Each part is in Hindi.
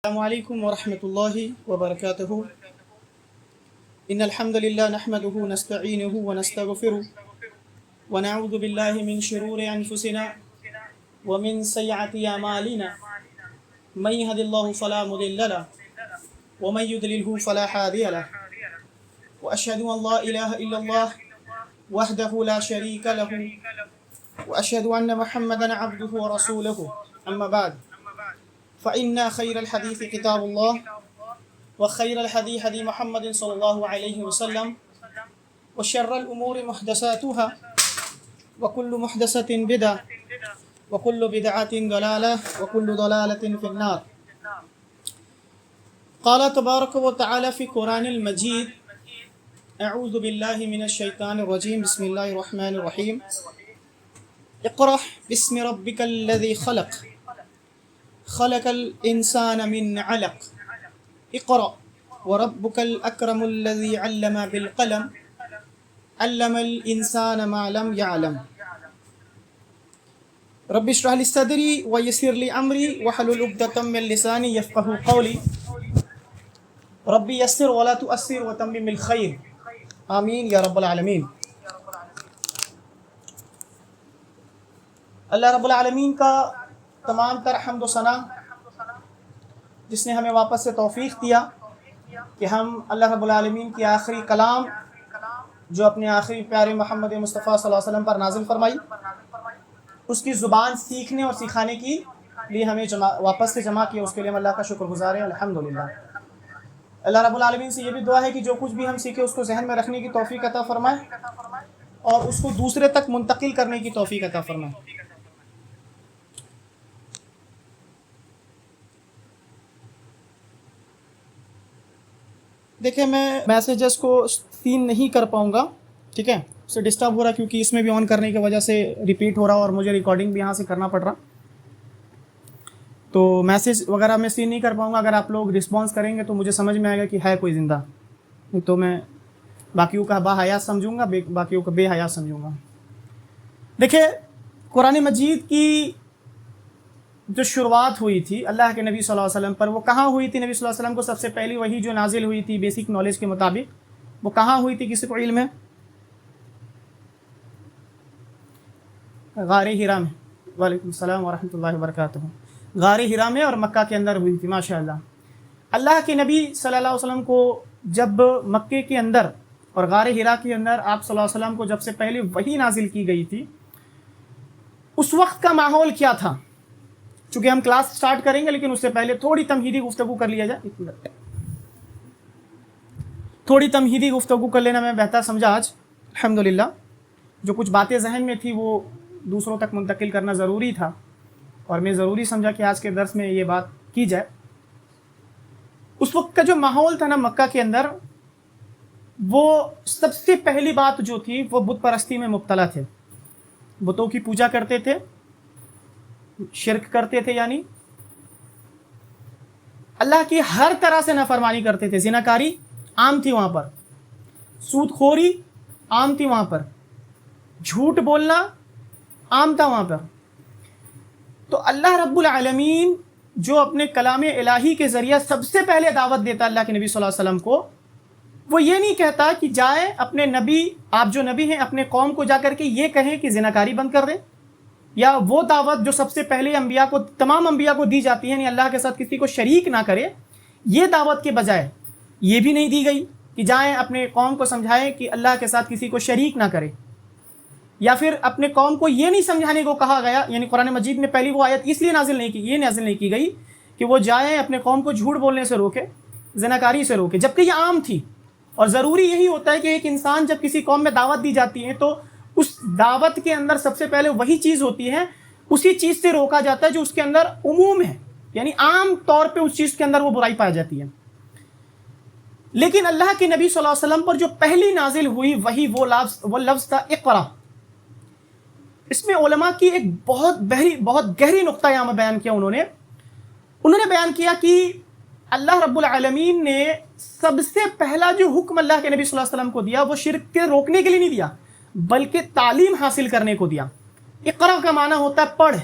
अस्सलामुअलैकुम वरहमतुल्लाहि वबरकातुहू। इन्नल हम्दुलिल्लाह नहमदुहु नस्तईनुहु व नस्तगफिरुहु व नऊज़ु बिल्लाहि मिन शुरूरि अनफुसिना व मिन सय्यिआति अमालिना मन यहदिल्लाहु फला मुदिल्ल लहु व मन युद्लिलहु फला हादिय लहु व अशहदु अन ला इलाहा इल्लल्लाह वहदहु ला शरीका लहु व अशहदु अन्न मुहम्मदन अब्दुहु व रसूलुहु। अम्मा बाद फ़इन्ना खैरल हदीस किताबुल्लाह व खैरल हदी हदी मुहम्मदिन सल्लल्लाहु अलैहि वसल्लम व शर्रल उमूरि मुहदसातुहा व कुल्लु मुहदसतिन बिदअह व कुल्लु बिदअतिन दलालह व कुल्लु दलालतिन फिन्नार। क़ाल तबारक व तआला फ़ी क़ुरानिल मजीद अऊज़ु बिल्लाहि मिनश शैतानिर रजीम बिस्मिल्लाहिर रहमानिर रहीम। इक़रा बिस्मि रब्बिकल्लज़ी ख़लक़ खलकल इंसान मिन अलक इक़रा व रब्बुकल अकरमुल्लज़ी अल्लम बिल क़लम अल्लमल इंसान मा लम यअलम। रब्बि इश्रह ली सदरी व यस्सिर ली अमरी वहलुल उक़दतम मिन लिसानी यफ़क़हू क़ौली। रब्बि यस्सिर व ला तुअस्सिर व तम्मिमिल खैर आमीन या रब्बल आलमीन। अल्लाह रब्बुल आलमीन का तमाम तर हम्द व सना जिसने हमें वापस से तौफ़ीक़ दिया कि हम अल्लाह रब्बुल आलमीन की आखिरी कलाम जो अपने आखिरी प्यारे मोहम्मद मुस्तफ़ा सल्लल्लाहु अलैहि वसल्लम पर नाजिल फरमाई उसकी ज़ुबान सीखने और सिखाने की लिए हमें वापस से जमा किया, उसके लिए हम अल्लाह का शुक्रगुज़ार हैं अल्हम्दुलिल्लाह। अल्लाह रब्बुल आलमीन से ये भी दुआ है कि जो कुछ भी हम सीखे उसको जहन में रखने की तौफ़ीक़ अता फ़रमाए और उसको दूसरे तक मुंतकिल करने की तौफ़ीक़ अता फ़रमाए। देखिए, मैं मैसेजेस को सीन नहीं कर पाऊँगा, ठीक है, उससे डिस्टर्ब हो रहा क्योंकि इसमें भी ऑन करने की वजह से रिपीट हो रहा और मुझे रिकॉर्डिंग भी यहाँ से करना पड़ रहा, तो मैसेज वगैरह मैं सीन नहीं कर पाऊँगा। अगर आप लोग रिस्पॉन्स करेंगे तो मुझे समझ में आएगा कि है कोई ज़िंदा, नहीं तो मैं बाकियों का बाहयात समझूँगा, बाकियों का बेहयात समझूँगा। देखिए, कुरान मजीद की जो शुरुआत हुई थी अल्लाह के नबी सल्लल्लाहु अलैहि वसल्लम पर, वो कहाँ हुई थी? नबी सल्लल्लाहु अलैहि वसल्लम को सबसे पहली वही जो नाजिल हुई थी बेसिक नॉलेज के मुताबिक, वो कहाँ हुई थी? किसी को इल्म है? गार हिरा में। वालेकुम सलाम व रहमतुल्लाहि व बरकातुहू। गार हिरा में और मक्का के अंदर हुई थी। माशाअल्लाह। अल्लाह के नबी सल्लल्लाहु अलैहि वसल्लम को जब मक्के के अंदर और गार हिरा के अंदर आप सल्लल्लाहु अलैहि वसल्लम को जब से पहले वही नाजिल की गई थी, उस वक्त का माहौल क्या था? चूँकि हम क्लास स्टार्ट करेंगे लेकिन उससे पहले थोड़ी तमहीदी गुफ्तगू कर लिया जाए। थोड़ी तमहीदी गुफ्तगू कर लेना मैं बेहतर समझा आज अल्हम्दुलिल्लाह। जो कुछ बातें जहन में थी वो दूसरों तक मुंतकिल करना ज़रूरी था और मैं ज़रूरी समझा कि आज के दर्स में ये बात की जाए। उस वक्त का जो माहौल था ना मक्का के अंदर, वो सबसे पहली बात जो थी वो बुत परस्ती में मुब्तला थे। बुतों की पूजा करते थे, शिरक करते थे, यानी अल्लाह की हर तरह से नाफरमानी करते थे। जिनाकारी आम थी वहाँ पर, सूदखोरी आम थी वहाँ पर, झूठ बोलना आम था वहाँ पर। तो अल्लाह रब्बुल आलमीन जो अपने कलाम इलाही के ज़रिए सबसे पहले दावत देता अल्लाह के नबी सल्लल्लाहु अलैहि वसल्लम को, वो ये नहीं कहता कि जाए अपने नबी, आप जो नबी हैं, अपने कौम को जाकर के ये कहें कि जिनाकारी बंद कर दें, या वो दावत जो सबसे पहले अंबिया को, तमाम अंबिया को दी जाती है, यानी अल्लाह के साथ किसी को शरीक ना करे, ये दावत के बजाय ये भी नहीं दी गई कि जाएं अपने कौम को समझाएं कि अल्लाह के साथ किसी को शरीक ना करे, या फिर अपने कौम को ये नहीं समझाने को कहा गया, यानी कुरान मजीद में पहली वो आयत इसलिए नाजिल नहीं की गई कि वो जाएं अपने कौम को झूठ बोलने से रोके, ज़िनाकारी से रोके, जबकि ये आम थी। और ज़रूरी यही होता है कि एक इंसान जब किसी कौम में दावत दी जाती है तो उस दावत के अंदर सबसे पहले वही चीज़ होती है, उसी चीज़ से रोका जाता है जो उसके अंदर उमूम है, यानी आम तौर पे उस चीज़ के अंदर वो बुराई पाई जाती है। लेकिन अल्लाह के नबी सल्लल्लाहु अलैहि वसल्लम पर जो पहली नाजिल हुई वही वो लफ्ज़ था इक़रा। इसमें उलमा की एक बहुत गहरी नुक्ता यहाँ बयान किया। उन्होंने बयान किया कि अल्लाह रब्बुल आलमीन ने सबसे पहला जो हुक्म अल्लाह के नबी सल्लल्लाहु अलैहि वसल्लम को दिया वो शिर्क के रोकने के लिए नहीं दिया, बल्कि तालीम हासिल करने को दिया। इक़रा का माना होता है पढ़।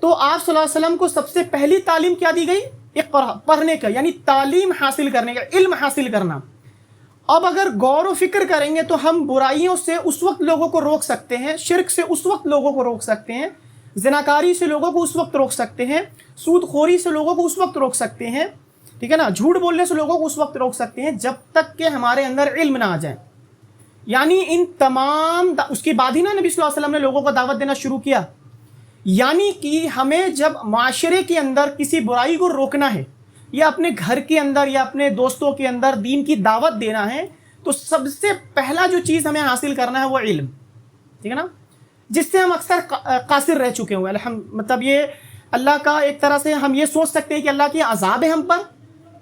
तो आप सल्लल्लाहु अलैहि वसल्लम को सबसे पहली तालीम क्या दी गई? इक़रा, पढ़ने का, यानी तालीम हासिल करने का, इल्म हासिल करना। अब अगर गौर व फिक्र करेंगे तो हम बुराइयों से उस वक्त लोगों को रोक सकते हैं, शिर्क से उस वक्त लोगों को रोक सकते हैं, ज़िनाकारी से लोगों को उस वक्त रोक सकते हैं, सूदखोरी से लोगों को उस वक्त रोक सकते हैं, ठीक है ना, झूठ बोलने से लोगों को उस वक्त रोक सकते हैं जब तक कि हमारे अंदर इल्म ना आ जाए। यानी इन तमाम, उसके बाद ही ना नबी सल्लल्लाहु अलैहि वसल्लम ने लोगों को दावत देना शुरू किया। यानी कि हमें जब माशरे के अंदर किसी बुराई को रोकना है, या अपने घर के अंदर या अपने दोस्तों के अंदर दीन की दावत देना है, तो सबसे पहला जो चीज़ हमें हासिल करना है वो इल्म, ठीक है ना, जिससे हम अक्सर कासिर रह चुके हुए हैं। मतलब ये अल्लाह का एक तरह से हम ये सोच सकते हैं कि अल्लाह की अज़ाब है हम पर,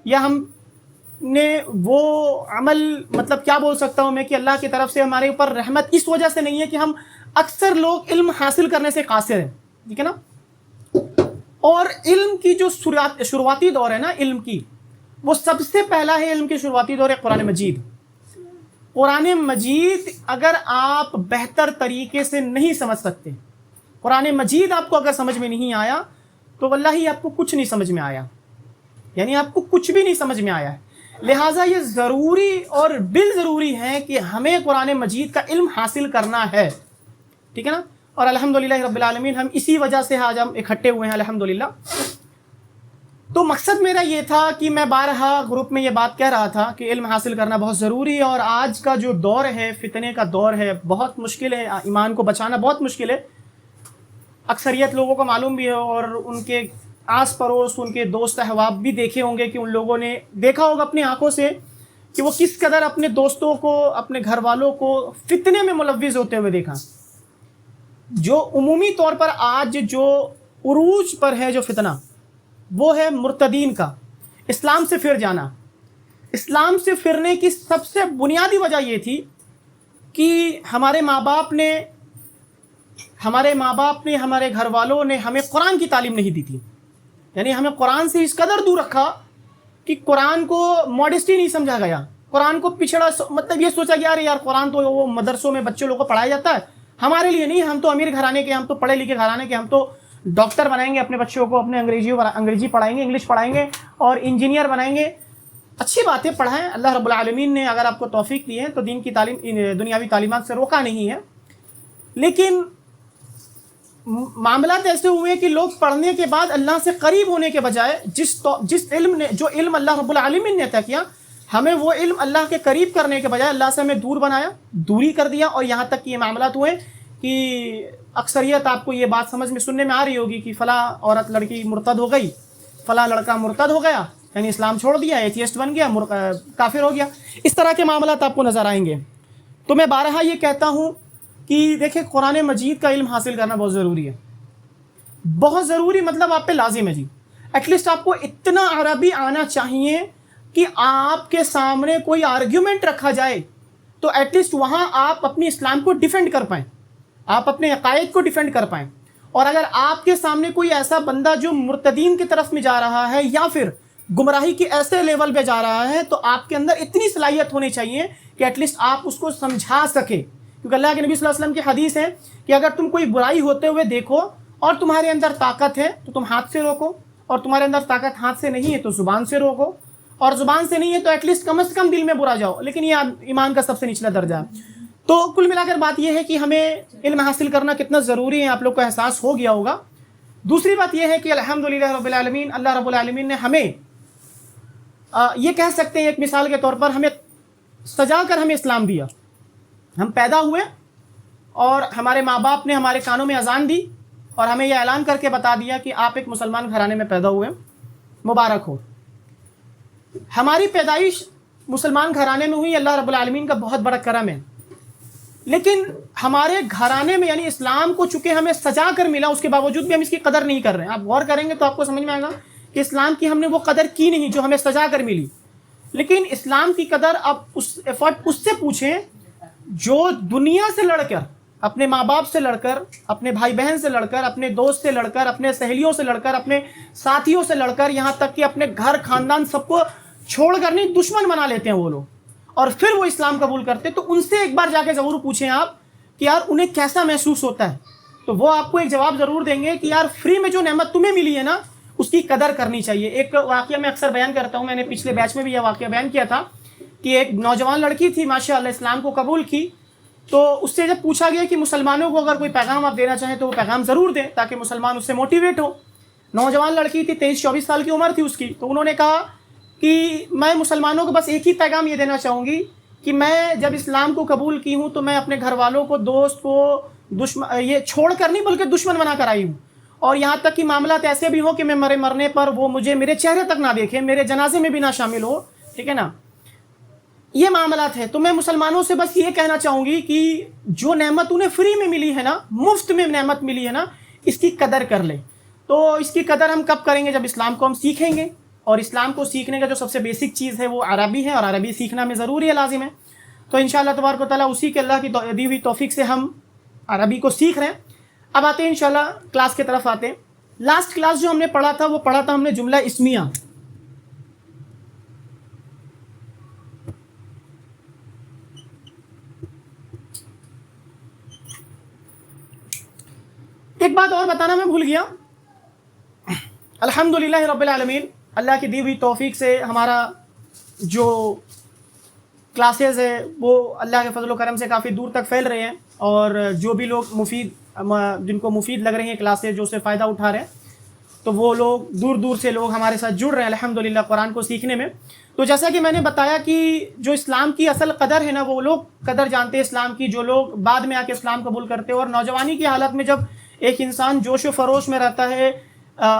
या हमने वो अमल, मतलब क्या बोल सकता हूँ मैं, कि अल्लाह की तरफ से हमारे ऊपर रहमत इस वजह से नहीं है कि हम अक्सर लोग इल्म हासिल करने से कासिर हैं, ठीक है ना। और इल्म की जो शुरुआती दौर है ना इल्म की, वो सबसे पहला है इल्म की शुरुआती दौर है कुरान मजीद। कुरान मजीद अगर आप बेहतर तरीके से नहीं समझ सकते, कुरान मजीद आपको अगर समझ में नहीं आया, तो वल्लाही आपको कुछ नहीं समझ में आया, यानी आपको कुछ भी नहीं समझ में आया है। लिहाजा ये ज़रूरी और बिल ज़रूरी है कि हमें कुरान मजीद का इल्म हासिल करना है, ठीक है ना। और अल्हम्दुलिल्लाह रब्बिल आलमीन हम इसी वजह से आज हम इकट्ठे हुए हैं, अल्हम्दुलिल्लाह। तो मकसद मेरा ये था कि मैं बारहा ग्रुप में ये बात कह रहा था कि इल्म हासिल करना बहुत ज़रूरी है। और आज का जो दौर है, फितने का दौर है, बहुत मुश्किल है, ईमान को बचाना बहुत मुश्किल है। अक्सरियत लोगों को मालूम भी है, और उनके आस पड़ोस, उनके दोस्त अहबाब भी देखे होंगे कि उन लोगों ने देखा होगा अपनी आंखों से कि वो किस कदर अपने दोस्तों को, अपने घर वालों को फितने में मुलव्विज़ होते हुए देखा। जो उमूमी तौर पर आज जो उरूज पर है जो फितना, वो है मुर्तदीन का, इस्लाम से फिर जाना। इस्लाम से फिरने की सबसे बुनियादी वजह ये थी कि हमारे माँ बाप ने, हमारे घर वालों ने हमें कुरान की तालीम नहीं दी थी। यानी हमें कुरान से इस कदर दूर रखा कि कुरान को मॉडेस्टी नहीं समझा गया, कुरान को पिछड़ा, मतलब ये सोचा कि यार कुरान तो वो मदरसों में बच्चे लोगों को पढ़ाया जाता है, हमारे लिए नहीं, हम तो अमीर घराने के, हम तो पढ़े लिखे घराने के, हम तो डॉक्टर बनाएंगे अपने बच्चों को, अपने अंग्रेजी पढ़ाएंगे, इंग्लिश पढ़ाएंगे और इंजीनियर बनाएंगे। अच्छी बात है, पढ़ाएं। अल्लाह रब्बुल आलमीन ने अगर आपको तौफीक दी है तो दीन की तालीम, दुनियावी तालीमात से रोका नहीं है। लेकिन मामला ऐसे हुए कि लोग पढ़ने के बाद अल्लाह से करीब होने के बजाय जिस इल्म ने, जो इल्म अल्लाह रब्बुल आलमीन ने अता किया, हमें वो इल्म अल्लाह के करीब करने के बजाय अल्लाह से हमें दूर बनाया, दूरी कर दिया। और यहाँ तक कि ये मामला हुए कि अक्सरियत आपको ये बात समझ में, सुनने में आ रही होगी कि फ़ला औरत लड़की मुर्तद हो गई, फ़ला लड़का मुर्तद हो गया, यानी इस्लाम छोड़ दिया, एथियस्ट बन गया, काफिर हो गया। इस तरह के मामला आपको नज़र आएंगे। तो मैं बारहा ये कहता हूँ कि देखिए, कुरान मजीद का इल्म हासिल करना बहुत ज़रूरी है, बहुत ज़रूरी, मतलब आप पे लाजिम है जी। एटलीस्ट आपको इतना अरबी आना चाहिए कि आपके सामने कोई आर्ग्यूमेंट रखा जाए तो एटलीस्ट वहाँ आप अपनी इस्लाम को डिफेंड कर पाएँ, आप अपने अकायद को डिफेंड कर पाएँ। और अगर आपके सामने कोई ऐसा बंदा जो मुर्तदीन की तरफ में जा रहा है या फिर गुमराही के ऐसे लेवल पे जा रहा है, तो आपके अंदर इतनी सलाहियत होनी चाहिए कि एटलीस्ट आप उसको समझा सके। क्योंकि अल्लाह के नबी सल्लल्लाहु अलैहि वसल्लम की हदीस है कि अगर तुम कोई बुराई होते हुए देखो और तुम्हारे अंदर ताकत है तो तुम हाथ से रोको, और तुम्हारे अंदर ताकत हाथ से नहीं है तो ज़ुबान से रोको, और ज़ुबान से नहीं है तो एटलीस्ट कम से कम दिल में बुरा जाओ। लेकिन ये ईमान का सबसे निचला दर्जा है। तो कुल मिलाकर बात यह है कि हमें इल्म हासिल करना कितना ज़रूरी है, आप लोग को एहसास हो गया होगा। दूसरी बात यह है कि अल्हम्दुलिल्लाह रब्बिल आलमीन, अल्लाह रब्बुल आलमीन ने हमें ये कह सकते हैं एक मिसाल के तौर पर, हमें सजा कर हमें इस्लाम दिया। हम पैदा हुए और हमारे माँ बाप ने हमारे कानों में अजान दी और हमें यह ऐलान करके बता दिया कि आप एक मुसलमान घराने में पैदा हुए, मुबारक हो। हमारी पैदाइश मुसलमान घराने में हुई, अल्लाह रब्बुल आलमीन का बहुत बड़ा करम है। लेकिन हमारे घराने में, यानी इस्लाम को चूँकि हमें सजा कर मिला, उसके बावजूद भी हम इसकी कदर नहीं कर रहे हैं। आप गौर करेंगे तो आपको समझ में आएगा कि इस्लाम की हमने वो कदर की नहीं जो हमें सजा कर मिली। लेकिन इस्लाम की कदर अब उस एफर्ट उससे पूछें जो दुनिया से लड़कर, अपने माँ बाप से लड़कर, अपने भाई बहन से लड़कर, अपने दोस्त से लड़कर, अपने सहेलियों से लड़कर, अपने साथियों से लड़कर, यहाँ तक कि अपने घर खानदान सबको छोड़कर नहीं, दुश्मन बना लेते हैं वो लोग, और फिर वो इस्लाम कबूल करते। तो उनसे एक बार जाके ज़रूर पूछें आप कि यार उन्हें कैसा महसूस होता है तो वो आपको एक जवाब ज़रूर देंगे कि यार फ्री में जो नेमत तुम्हें मिली है ना, उसकी कदर करनी चाहिए। एक वाक़या मैं अक्सर बयान करता हूँ, मैंने पिछले बैच में भी यह वाक़या बयान किया था कि एक नौजवान लड़की थी, माशाअल्लाह इस्लाम को कबूल की। तो उससे जब पूछा गया कि मुसलमानों को अगर कोई पैगाम आप देना चाहें तो वो पैगाम ज़रूर दें ताकि मुसलमान उससे मोटिवेट हो। नौजवान लड़की थी, 23-24 साल की उम्र थी उसकी। तो उन्होंने कहा कि मैं मुसलमानों को बस एक ही पैगाम ये देना चाहूँगी कि मैं जब इस्लाम को कबूल की हूँ तो मैं अपने घर वालों को, दोस्त को दुश्मन, ये छोड़ कर नहीं बल्कि दुश्मन बना कर आई हूँ। और यहाँ तक कि मामला ऐसे भी हो कि मैं मरने पर वो मुझे मेरे चेहरे तक ना देखे, मेरे जनाजे में भी ना शामिल हो, ठीक है ना। ये मामला है। तो मैं मुसलमानों से बस ये कहना चाहूँगी कि जो नेमत उन्हें फ्री में मिली है ना, मुफ्त में नेमत मिली है ना, इसकी कदर कर ले। तो इसकी कदर हम कब करेंगे? जब इस्लाम को हम सीखेंगे। और इस्लाम को सीखने का जो सबसे बेसिक चीज़ है वो अरबी है, और अरबी सीखना में ज़रूरी है, लाजिम है। तो इंशाअल्लाह तबारक व तआला उसी के अल्लाह की दी हुई तौफीक से हम अरबी को सीख रहे हैं। अब आते हैं इंशाअल्लाह क्लास की तरफ आते हैं। लास्ट क्लास जो हमने पढ़ा था वो पढ़ा था हमने जुमला इस्मिया। एक बात और बताना मैं भूल गया, अल्हम्दुलिल्लाह रब्बिल आलमीन, अल्लाह की दी हुई तौफीक से हमारा जो क्लासेस है वो अल्लाह के फजल करम से काफ़ी दूर तक फैल रहे हैं। और जो भी लोग जिनको मुफीद लग रही हैं क्लासेस, जो उससे फ़ायदा उठा रहे हैं, तो वो लोग दूर दूर से लोग हमारे साथ जुड़ रहे हैं अल्हम्दुलिल्लाह कुरान को सीखने में। तो जैसा कि मैंने बताया कि जो इस्लाम की असल कदर है ना, वो लोग कदर जानते हैं इस्लाम की, जो लोग बाद में आके इस्लाम कबूल करते हैं। और नौजवानी की हालत में जब एक इंसान जोश व फरोश में रहता है,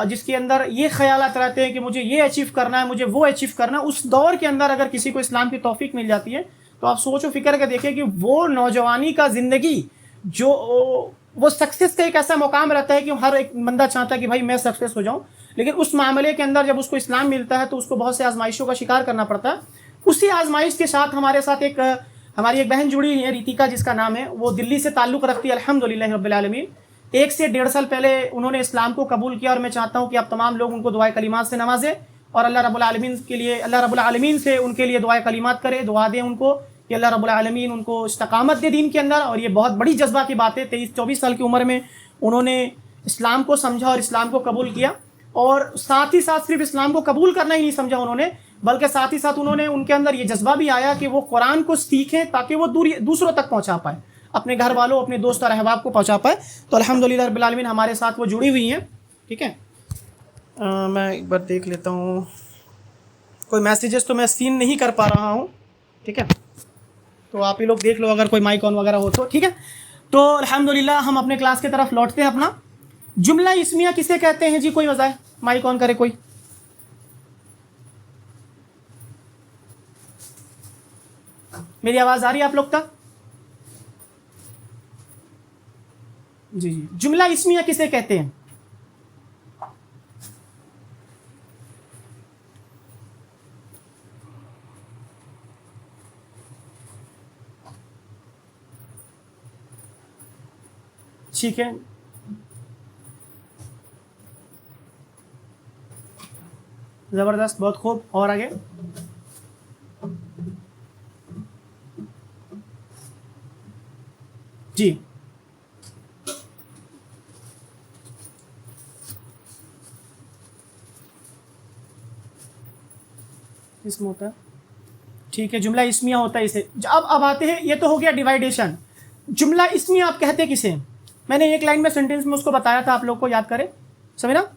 जिसके अंदर ये ख्यालात रहते हैं कि मुझे ये अचीव करना है, मुझे वो अचीव करना है, उस दौर के अंदर अगर किसी को इस्लाम की तौफीक मिल जाती है तो आप सोचो फिक्र के देखिए कि वो नौजवानी का ज़िंदगी जो वो सक्सेस का एक ऐसा मुकाम रहता है कि हर एक बंदा चाहता है कि भाई मैं सक्सेस हो जाऊं। लेकिन उस मामले के अंदर जब उसको इस्लाम मिलता है तो उसको बहुत से आजमाइशों का शिकार करना पड़ता है। उसी आजमाइश के साथ हमारे साथ हमारी एक बहन जुड़ी है, रितिका जिसका नाम है, वो दिल्ली से ताल्लुक़ रखती है अल्हम्दुलिल्लाह रब्बिल आलमीन। 1 से 1.5 साल पहले उन्होंने इस्लाम को कबूल किया। और मैं चाहता हूँ कि आप तमाम लोग उनको दुआए कलिमात से नवाजें और अल्लाह रब्बुल आलमीन से उनके लिए दुआए कलिमात करें, दुआ दें उनको कि अल्लाह रब्बुल आलमीन उनको इस्तकामत दे दीन के अंदर। और ये बहुत बड़ी जज्बा की बात है, 23-24 साल की उम्र में उन्होंने इस्लाम को समझा और इस्लाम को कबूल किया। और साथ ही साथ सिर्फ इस्लाम को कबूल करना ही नहीं समझा उन्होंने, बल्कि साथ ही साथ उन्होंने उनके अंदर ये जज्बा भी आया कि वो कुरान को सीखें ताकि वो दूसरों तक पहुँचा पाए, अपने घर वालों, अपने दोस्त और अहबाब को पहुँचा पाए। तो अल्हम्दुलिल्लाह रब्बिल आलमीन हमारे साथ वो जुड़ी हुई हैं। ठीक है, मैं एक बार देख लेता हूँ, कोई मैसेजेस तो मैं सीन नहीं कर पा रहा हूँ। ठीक है, तो आप ही लोग देख लो अगर कोई माइक ऑन वगैरह हो तो। ठीक है, तो अल्हम्दुलिल्लाह हम अपने क्लास की तरफ लौटते हैं अपना। जुमला इस्मिया किसे कहते हैं जी? कोई बताए, माइक ऑन करे कोई। मेरी आवाज़ आ रही है आप लोग तक? जी जी, जुमला इस्मिया किसे कहते हैं? ठीक है, ज़बरदस्त, बहुत खूब। और आगे? जी, इसमें होता है। ठीक है, जुमला इस्मिया होता है इसे। अब आते हैं, ये तो हो गया डिवाइडेशन। जुमला इस्मिया आप कहते किसे? मैंने एक लाइन में सेंटेंस में उसको बताया था, आप लोग को याद करें, समझे ना?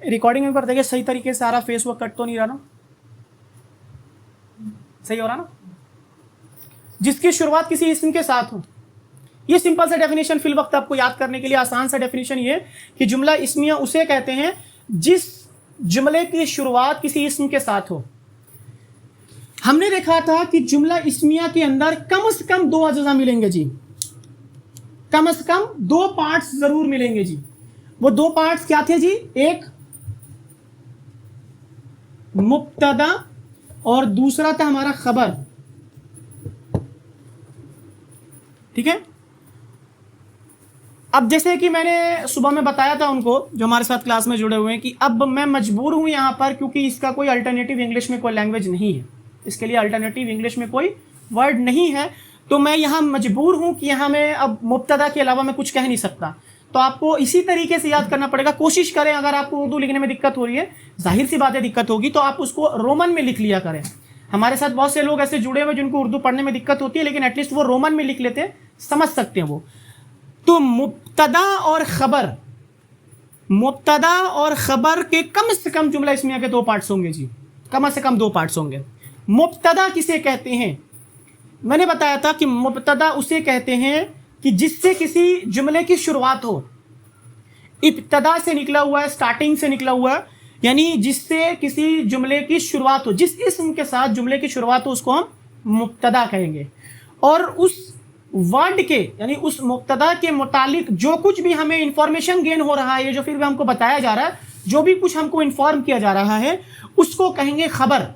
रिकॉर्डिंग में कर देंगे सही तरीके से, सारा फेस वर्क कट तो नहीं रहा ना? सही हो रहा ना? जिसकी शुरुआत किसी इस्म के साथ हो। ये सिंपल सा डेफिनेशन फिल वक्त आपको याद करने के लिए आसान सा डेफिनेशन ये कि जुमला इस्मिया उसे कहते हैं जिस जुमले की शुरुआत किसी इस्म के साथ हो। हमने देखा था कि जुमला इस्मिया के अंदर कम से कम 2 अज्जा मिलेंगे जी, कम से कम 2 पार्ट्स जरूर मिलेंगे जी। वो 2 पार्ट्स क्या थे जी? एक मुब्तदा और दूसरा था हमारा खबर। ठीक है, अब जैसे कि मैंने सुबह में बताया था उनको जो हमारे साथ क्लास में जुड़े हुए हैं कि अब मैं मजबूर हूं यहां पर, क्योंकि इसका कोई अल्टरनेटिव इंग्लिश में कोई लैंग्वेज नहीं है, इसके लिए अल्टरनेटिव इंग्लिश में कोई वर्ड नहीं है। तो मैं यहाँ मजबूर हूँ कि यहाँ मैं अब मुब्तदा के अलावा मैं कुछ कह नहीं सकता। तो आपको इसी तरीके से याद करना पड़ेगा। कोशिश करें, अगर आपको उर्दू लिखने में दिक्कत हो रही है, जाहिर सी बात है दिक्कत होगी, तो आप उसको रोमन में लिख लिया करें। हमारे साथ बहुत से लोग ऐसे जुड़े हुए जिनको उर्दू पढ़ने में दिक्कत होती है, लेकिन एटलीस्ट वो रोमन में लिख लेते हैं, समझ सकते हैं वो। तो मुब्तदा और खबर, मुब्तदा और खबर के कम से कम जुमला इस्मिया के 2 पार्ट्स होंगे जी, कम से कम 2 पार्ट्स होंगे। मुब्तदा किसे कहते हैं? मैंने बताया था कि मुब्तदा उसे कहते हैं कि जिससे किसी जुमले की शुरुआत हो, इब्तदा से निकला हुआ है, स्टार्टिंग से निकला हुआ है, यानी जिससे किसी जुमले की शुरुआत हो, जिस इस्म के साथ जुमले की शुरुआत हो, उसको हम मुब्तदा कहेंगे। और उस वर्ड के, यानी उस मुब्तदा के मुतालिक जो कुछ भी हमें इंफॉर्मेशन गेन हो रहा है, जो फिर भी हमको बताया जा रहा है, जो भी कुछ हमको इन्फॉर्म किया जा रहा है, उसको कहेंगे खबर।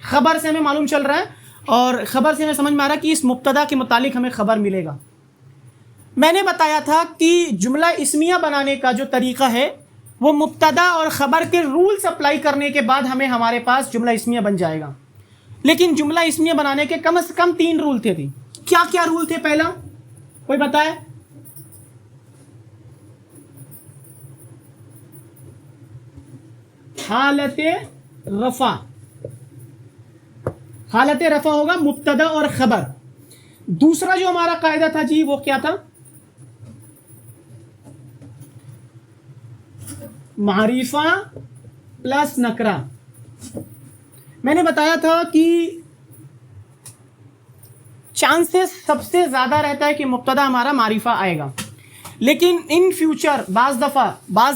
खबर से हमें मालूम चल रहा है, और खबर से हमें समझ में आ रहा है कि इस मुब्तदा के मुतालिक हमें खबर मिलेगा। मैंने बताया था कि जुमला इस्मिया बनाने का जो तरीका है, वो मुब्तदा और खबर के रूल्स अप्लाई करने के बाद हमारे पास जुमला इस्मिया बन जाएगा। लेकिन जुमला इस्मिया बनाने के कम से कम 3 रूल थे। क्या क्या रूल थे? पहला, कोई बताए? हालते रफा, हालते रफा होगा मुब्तदा और खबर। दूसरा जो हमारा कायदा था जी, वो क्या था? मारिफा प्लस नकरा। मैंने बताया था कि चांसेस सबसे ज्यादा रहता है कि मुब्तदा हमारा मारिफा आएगा, लेकिन इन फ्यूचर बाज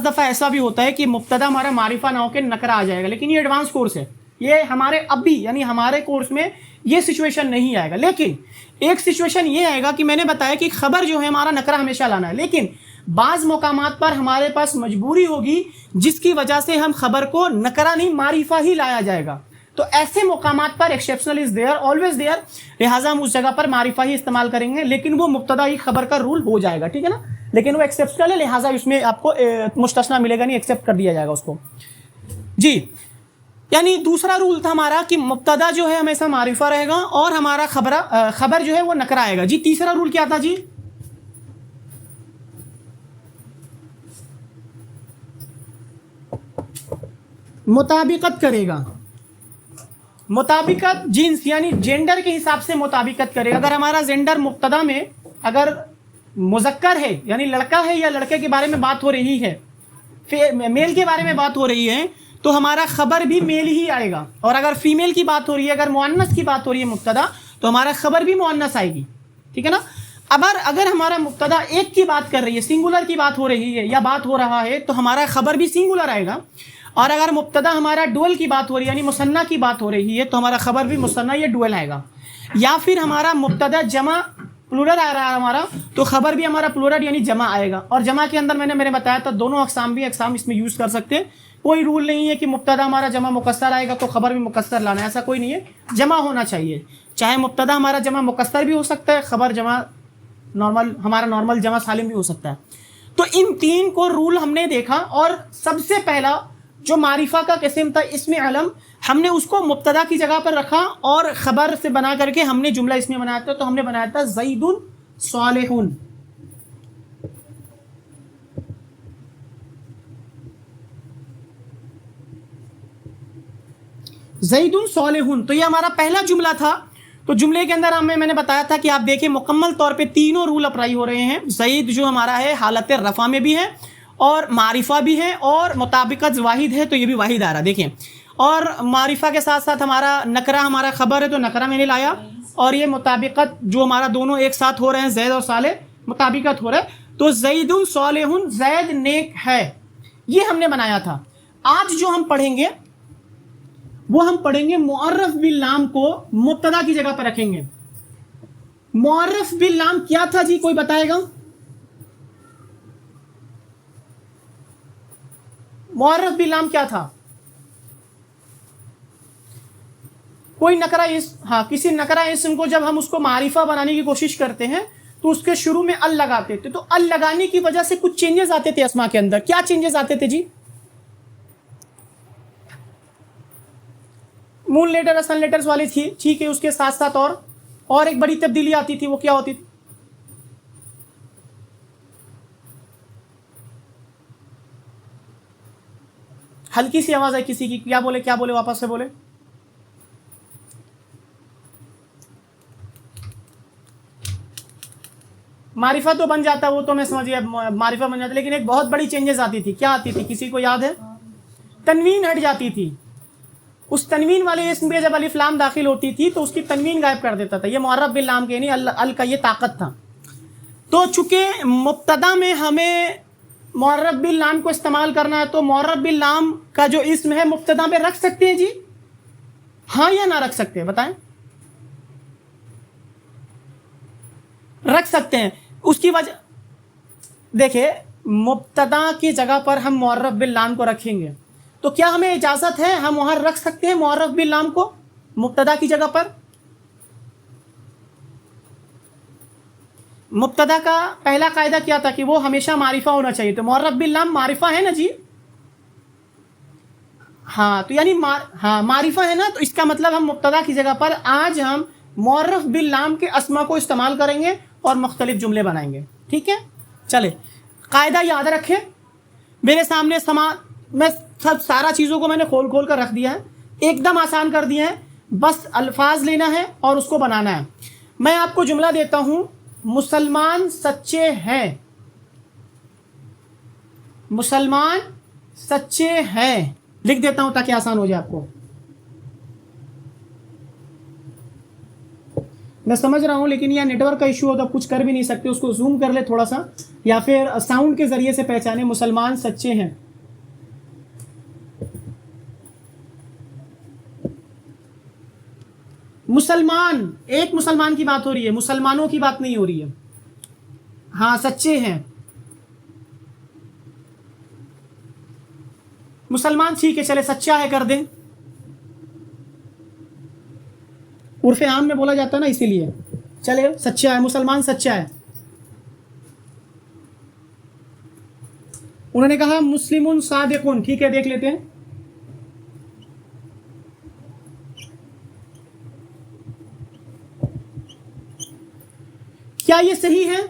दफा ऐसा भी होता है कि मुब्तदा हमारा मारिफा ना होकर नकरा आ जाएगा। लेकिन ये एडवांस कोर्स है, ये हमारे अभी यानी हमारे कोर्स में ये सिचुएशन नहीं आएगा। लेकिन एक सिचुएशन ये आएगा कि मैंने बताया कि खबर जो है हमारा नकरा हमेशा लाना है, लेकिन बाज मौकामात पर हमारे पास मजबूरी होगी जिसकी वजह से हम खबर को नकरा नहीं मारिफा ही लाया जाएगा। तो ऐसे मौकामात पर exceptional is there, always there, लिहाजा हम उस जगह पर मारिफा ही इस्तेमाल करेंगे, लेकिन वो मुब्तदा ही खबर का रूल हो जाएगा, ठीक है ना। लेकिन वो एक्सेप्शनल है, लिहाजा उसमें आपको मुस्तस्ना मिलेगा नहीं, एक्सेप्ट कर दिया जाएगा उसको जी। यानी दूसरा रूल था हमारा कि मुब्तदा जो है हमेशा मारिफा रहेगा और हमारा खबर जो है वो नकरा आएगा जी। तीसरा रूल क्या था जी? मुताबिकत करेगा। मुताबिकत जिन्स यानी जेंडर के हिसाब से मुताबिकत करेगा। अगर हमारा जेंडर मुब्तदा में अगर मुज़क्कर है, यानी लड़का है या लड़के के बारे में बात हो रही है, मेल के बारे में बात हो रही है, तो हमारा खबर भी मेल ही आएगा। और अगर फीमेल की बात हो रही है, अगर मुअन्नस की बात हो रही है मुब्तदा, तो हमारा खबर भी मुअन्नस आएगी, ठीक है ना। अगर हमारा मुब्तदा एक की बात कर रही है, सिंगुलर की बात हो रही है या बात हो रहा है, तो हमारा खबर भी सिंगुलर आएगा। और अगर मुब्तदा हमारा डुअल की बात हो रही है, यानी मुसन्ना की बात हो रही है, तो हमारा खबर भी मुसन्ना या डुअल आएगा। या फिर हमारा मुब्तदा जमा प्लूरल आ रहा है हमारा, तो खबर भी हमारा प्लूरल यानी जमा आएगा। और जमा के अंदर मैंने बताया था दोनों अक़साम इसमें यूज़ कर सकते हैं। कोई रूल नहीं है कि मुब्तदा हमारा जमा मुकस्सर आएगा तो खबर भी मुकस्सर लाना है, ऐसा कोई नहीं है। जमा होना चाहिए, चाहे मुब्तदा हमारा जमा मुकस्सर भी हो सकता है, खबर जमा हमारा नॉर्मल जमा सालिम भी हो सकता है। तो इन 3 को रूल हमने देखा। और सबसे पहला जो मारिफा का किस्म था इसमें अलम, हमने उसको मुब्तदा की जगह पर रखा और खबर से बना करके हमने जुमला इसमें बनाया था। तो हमने बनाया था ज़ैदुन सालिहुन। ज़ैदुन सालिहुन, तो ये हमारा पहला जुमला था। तो जुमले के अंदर मैंने बताया था कि आप देखिए मुकम्मल तौर पे तीनों रूल अप्लाई हो रहे हैं। ज़ैद जो हमारा है हालत रफ़ा में भी है और मारिफा भी है, और मुताबिकत वाहिद है, तो ये भी वाहिद आ रहा देखिए। और मारिफा के साथ साथ हमारा नकरा हमारा खबर है, तो नकरा मैंने लाया। और ये मुताबिकत जो हमारा दोनों एक साथ हो रहे हैं, ज़ैद और साले मुताबिकत हो रहा है, तो ज़ैदुन सालिहुन, ज़ैद नेक है, ये हमने बनाया था। आज जो हम पढ़ेंगे वो हम पढ़ेंगे मुअर्रफ बिल लाम को मुब्तदा की जगह पर रखेंगे। मुअर्रफ बिल लाम क्या था जी, कोई बताएगा? मुअर्रफ बिल लाम क्या था? कोई नकरा हाँ, किसी नकरा इस्म को जब हम उसको मारिफा बनाने की कोशिश करते हैं तो उसके शुरू में अल लगाते थे, तो अल लगाने की वजह से कुछ चेंजेस आते थे अस्मा के अंदर। क्या चेंजेस आते थे जी? मून लेटर असन लेटर्स वाली थी, ठीक है। उसके साथ साथ और एक बड़ी तब्दीली आती थी, वो क्या होती थी? हल्की सी आवाज़ है किसी की, क्या बोले, क्या बोले, वापस से बोले। मारिफा तो बन जाता, वो तो मैं समझ गया, मारिफा बन जाता, लेकिन एक बहुत बड़ी चेंजेस आती थी। क्या आती थी, किसी को याद है? तनवीन हट जाती थी। उस तनवीन वाले इसम में जब अलिफ लाम दाखिल होती थी तो उसकी तनवीन गायब कर देता था। ये मुअर्रफ बिल लाम के नहीं, अल का ये ताकत था। तो चूंकि मुब्तदा में हमें मुअर्रफ बिल लाम को इस्तेमाल करना है, तो मुअर्रफ बिल लाम का जो इसम है मुब्तदा में रख सकते हैं जी, हाँ या ना रख सकते हैं, बताएं। रख सकते हैं। उसकी वजह देखिए, मुब्तदा की जगह पर हम मुअर्रफ बिल लाम को रखेंगे, तो क्या हमें इजाजत है, हम वहां रख सकते हैं मुअर्रफ बिल लाम को मुब्तदा की जगह पर? मुब्तदा का पहला कायदा क्या था कि वो हमेशा मारिफा होना चाहिए, तो मुअर्रफ बिल लाम मारिफा है ना जी। हाँ, तो यानी हाँ मारिफा है ना, तो इसका मतलब हम मुब्तदा की जगह पर आज हम मुअर्रफ बिल लाम के अस्मा को इस्तेमाल करेंगे और मुख्तलिफ जुमले बनाएंगे। ठीक है, चले, कायदा याद रखें। मेरे सामने मैं सब सारा चीज़ों को मैंने खोल खोल कर रख दिया है, एकदम आसान कर दिया है, बस अल्फाज लेना है और उसको बनाना है। मैं आपको जुमला देता हूं, मुसलमान सच्चे हैं, मुसलमान सच्चे हैं, लिख देता हूं ताकि आसान हो जाए आपको। मैं समझ रहा हूं, लेकिन यह नेटवर्क का इशू होता, कुछ कर भी नहीं सकते, उसको जूम कर ले थोड़ा सा, या फिर साउंड के जरिए से पहचाने। मुसलमान सच्चे हैं, मुसलमान, एक मुसलमान की बात हो रही है, मुसलमानों की बात नहीं हो रही है। हाँ, सच्चे हैं मुसलमान, ठीक है, चले सच्चा है कर दें। उर्फे आम में बोला जाता है ना, इसीलिए चले सच्चा है, मुसलमान सच्चा है। उन्होंने कहा मुस्लिमुन सादिकुन, ठीक है, देख लेते हैं। क्या ये सही है?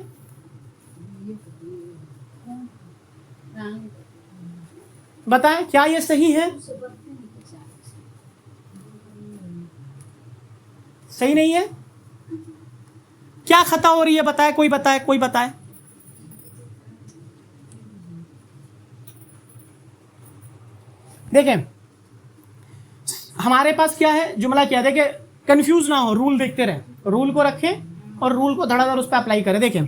बताएं, क्या ये सही है? सही नहीं है? क्या खता हो रही है, बताए, कोई बताए, कोई बताए। देखें, हमारे पास क्या है, जुमला क्या है, देखें, कंफ्यूज ना हो, रूल देखते रहें, रूल को रखें और रूल को धड़ाधड़ उस पर अप्लाई करें। देखें,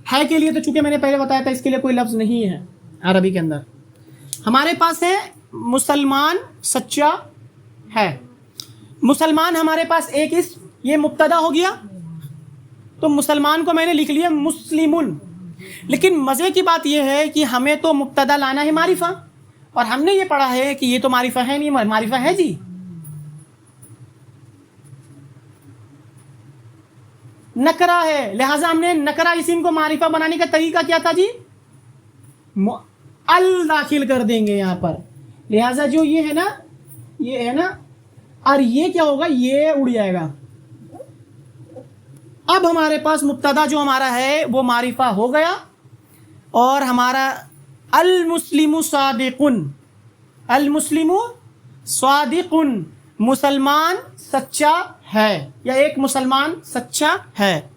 है के लिए तो चूंकि मैंने पहले बताया था, इसके लिए कोई लफ्ज नहीं है अरबी के अंदर। हमारे पास है मुसलमान सच्चा है, मुसलमान हमारे पास एक इस, ये मुब्तदा हो गया, तो मुसलमान को मैंने लिख लिया मुस्लिमुन। लेकिन मजे की बात यह है कि हमें तो मुब्तदा लाना है मारिफा, और हमने ये पढ़ा है कि ये तो मारिफा है नहीं, मारिफा है जी, नकरा है, लिहाजा हमने नकरा इसिम को मारिफा बनाने का तरीका क्या था जी, अल दाखिल कर देंगे यहां पर। लिहाजा जो ये है ना, ये है ना, और ये क्या होगा, ये उड़ जाएगा। अब हमारे पास मुब्तदा जो हमारा है वो मारिफा हो गया, और हमारा अल मुस्लिमु सादिकुन, अल मुस्लिमु सादिकुन, मुसलमान सच्चा है, या एक मुसलमान सच्चा है।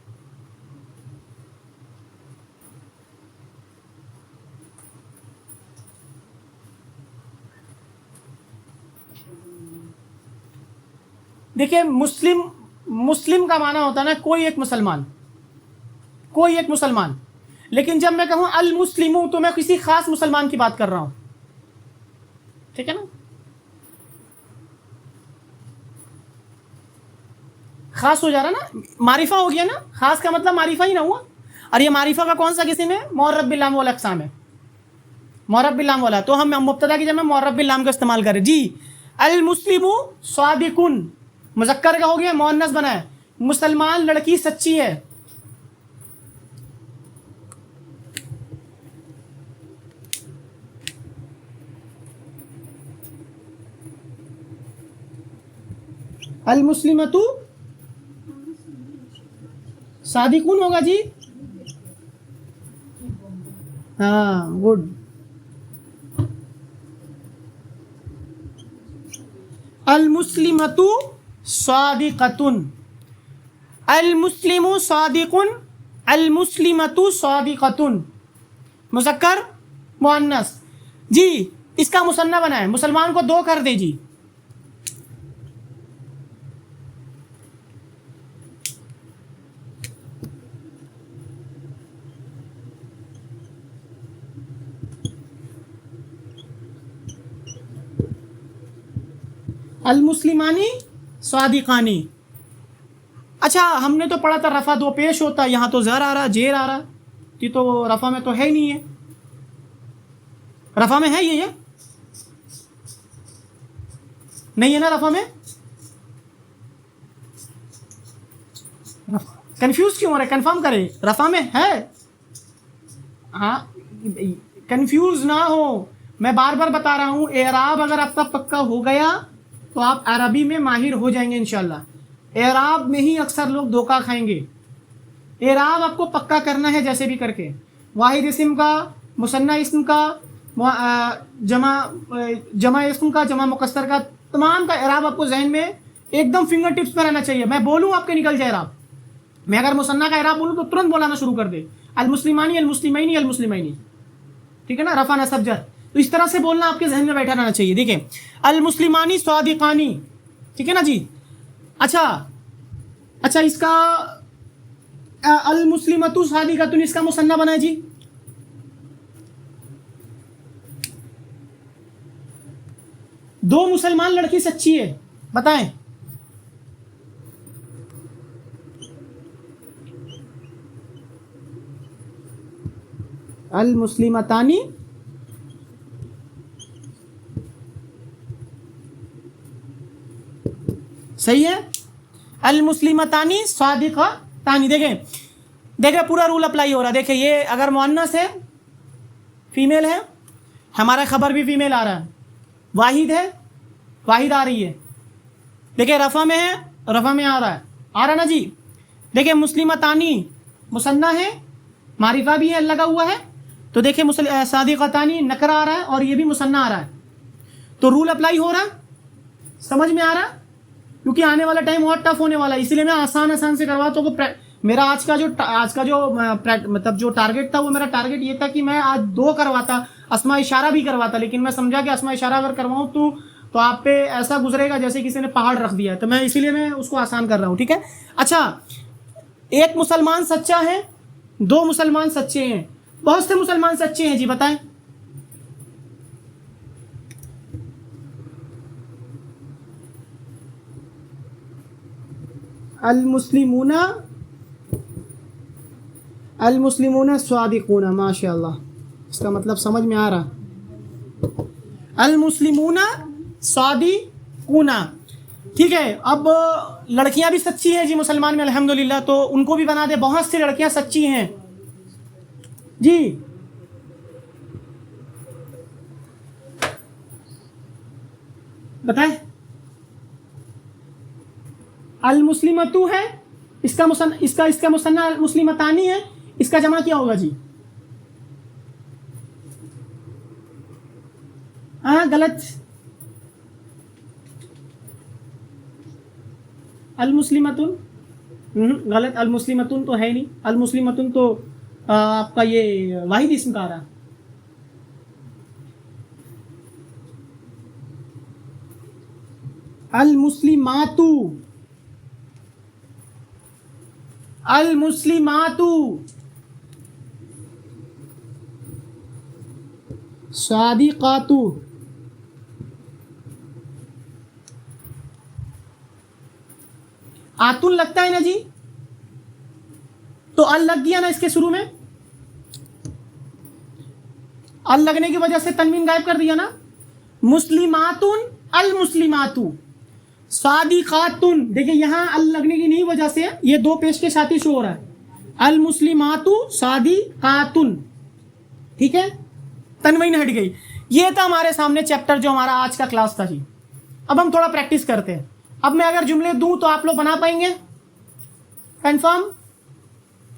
देखिए, मुस्लिम का माना होता है ना कोई एक मुसलमान, कोई एक मुसलमान, लेकिन जब मैं कहूं अल मुस्लिमू तो मैं किसी खास मुसलमान की बात कर रहा हूं, ठीक है ना, खास हो जा रहा ना, मारिफा हो गया ना, खास का मतलब मारिफा ही ना हुआ। और ये मारिफा का कौन सा किस्म है, मुअर्रफ बिल लाम वाला अक़साम है, मुअर्रफ बिल लाम वाला। तो हम मुब्तदा की जगह मुअर्रफ बिल लाम का इस्तेमाल करें जी। अल मुस्लिमु सादिकुन, मुज़क्कर का हो गया, मुअन्नस बना है, मुसलमान लड़की सच्ची है। अल मुस्लिमतु सादिकुन होगा जी, हाँ गुड। अल मुस्लिमतु सादिक़तुन, अल मुस्लिमु सादिक़ुन, अल मुस्लिमतु सादिक़तुन। मुज़क्कर मुअन्नस जी, इसका मुसन्ना बनाए, मुसलमान को 2 कर दे जी। अल मुस्लिमानी सादिक़ानी। अच्छा, हमने तो पढ़ा था रफ़ा 2 पेश होता, यहाँ तो ज़र आ रहा, जेर आ रहा। ये तो रफ़ा में तो है ही नहीं है। रफ़ा में है ये नहीं है ना रफ़ा में? कंफ्यूज क्यों हो रहे? कंफर्म करें, रफ़ा में है। हाँ, कंफ्यूज ना हो, मैं बार बार बता रहा हूँ, एराब अगर आपका पक्का हो गया तो आप अरबी में माहिर हो जाएंगे इंशाल्लाह। एराब में ही अक्सर लोग धोखा खाएंगे। एराब आपको पक्का करना है जैसे भी करके, वाहिद इस्म का, मुसन्ना इस्म का, जमा इस्म का, जमा मुकस्सर का, तमाम का एराब आपको जहन में एकदम फिंगर टिप्स पर रहना चाहिए। मैं बोलूँ आपके निकल जाए एराब। मैं अगर मुसन्ना का एराब बोलूँ तो तुरंत बोलाना शुरू कर दे, अल मुस्लिमानी, अल मुस्लिमैनी, अल मुस्लिमैनी। ठीक है ना, रफ़ा नसब जर, तो इस तरह से बोलना आपके जहन में बैठा रहना चाहिए। देखिए, अल मुस्लिमानी सादिक़ानी, ठीक है ना जी। अच्छा, इसका अल मुस्लिमतु सादिक़तुन, इसका मुसन्ना बनाए जी। दो मुसलमान लड़की सच्ची है, बताएं। अल मुस्लिमतानी सही है, अल मुस्लिमतानी सादिक़तानी। देखें पूरा रूल अप्लाई हो रहा है। देखिए, ये अगर मुअन्नस है, फीमेल है, हमारा खबर भी फीमेल आ रहा है, वाहिद है, वाहिद आ रही है। देखिए, रफ़ा में है, रफ़ा में आ रहा ना जी। देखिए, मुस्लिमतानी मुसन्ना है, मारिफा भी है, लगा हुआ है, तो देखिए सादिक़तानी नकरा आ रहा है और ये भी मुसन्ना आ रहा है, तो रूल अप्लाई हो रहा, समझ में आ रहा। क्योंकि आने वाला टाइम बहुत टफ होने वाला है, इसलिए मैं आसान से करवाता हूँ। मेरा आज का जो मतलब जो टारगेट था, वो मेरा टारगेट ये था कि मैं आज 2 करवाता, अस्मा इशारा भी करवाता, लेकिन मैं समझा कि अस्मा इशारा अगर करवाऊँ तो आप पे ऐसा गुजरेगा जैसे किसी ने पहाड़ रख दिया है, तो मैं इसीलिए मैं उसको आसान कर रहा हूँ। ठीक है। अच्छा, एक मुसलमान सच्चा है, 2 मुसलमान सच्चे हैं, बहुत से मुसलमान सच्चे हैं जी, बताएं। अल मुस्लिमूना स्वादिकूना, माशाअल्लाह, इसका मतलब समझ में आ रहा। अल मुस्लिमूना स्वादिकूना, ठीक है। अब लड़कियां भी सच्ची हैं जी मुसलमान में, अल्हम्दुलिल्लाह, तो उनको भी बना दे। बहुत सी लड़कियां सच्ची हैं जी। बताएं, अल मुस्लिमतु है, इसका मुसन्ना अल मुस्लिमतानी है, इसका जमा क्या होगा जी? हाँ, गलत। अल मुस्लिमतुन, गलत। अल मुस्लिमतुन तो है नहीं, अल मुस्लिमतुन तो आपका ये वाहिद इस्म का आ रहा। अल मुस्लिमातु, अल मुस्लिमातु सादिकातु, आतुन लगता है ना जी, तो अल लग गया ना इसके शुरू में, अल लगने की वजह से तनवीन गायब कर दिया ना। मुस्लिमातुन, अल मुस्लिमातु सादिकातुन, देखिए यहां अल लगने की नहीं वजह से ये 2 पेश के साथ ही शो हो रहा है, अल मुस्लिमातु सादिकातुन, ठीक है, तनवीन हट गई। ये था हमारे सामने चैप्टर जो हमारा आज का क्लास था जी। अब हम थोड़ा प्रैक्टिस करते हैं। अब मैं अगर जुमले दूं तो आप लोग बना पाएंगे? कंफर्म?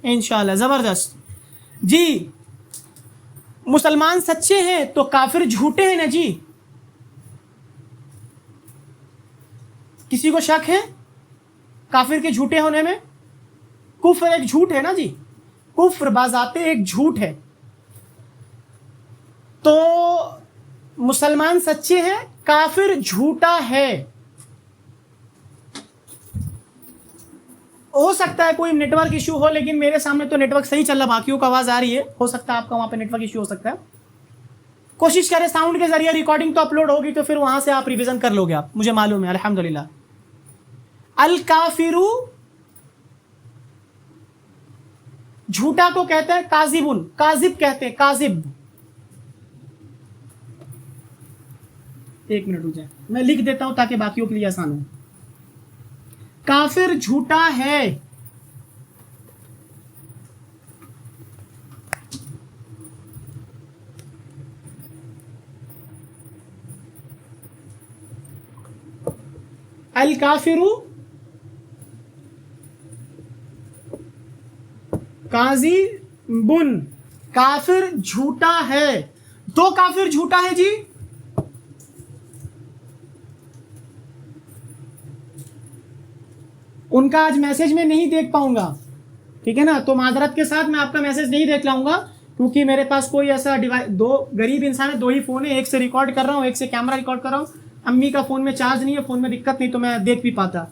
इंशाल्लाह, जबरदस्त जी। मुसलमान सच्चे हैं तो काफिर झूठे हैं ना जी। किसी को शक है काफिर के झूठे होने में? कुफ्र एक झूठ है ना जी, कुफ्र बाज़ाते एक झूठ है। तो मुसलमान सच्चे हैं, काफिर झूठा है। हो सकता है कोई नेटवर्क इश्यू हो, लेकिन मेरे सामने तो नेटवर्क सही चल रहा, बाकियों का आवाज आ रही है। हो सकता है आपका वहां पे नेटवर्क इश्यू हो सकता है। कोशिश करें साउंड के जरिए, रिकॉर्डिंग तो अपलोड होगी तो फिर वहां से आप रिवीजन कर लोगे आप, मुझे मालूम है अल्हम्दुलिल्लाह। अल काफिरू झूठा को कहते हैं काजिबुन, काजिब कहते हैं, काजिब। एक मिनट रुक जाए, मैं लिख देता हूं ताकि बाकियों के लिए आसान हो। काफिर झूठा है, अल काफिरू काज़िबुन, काफिर झूठा है। दो काफिर झूठा है जी, उनका आज मैसेज में नहीं देख पाऊंगा, ठीक है ना। तो माजरत के साथ मैं आपका मैसेज नहीं देख लाऊंगा, क्योंकि मेरे पास कोई ऐसा डिवाइस, दो गरीब इंसान है, दो ही फोन है, एक से रिकॉर्ड कर रहा हूँ, एक से कैमरा रिकॉर्ड कर रहा हूँ। अम्मी का फोन में चार्ज नहीं है, फोन में दिक्कत नहीं, तो मैं देख भी पाता,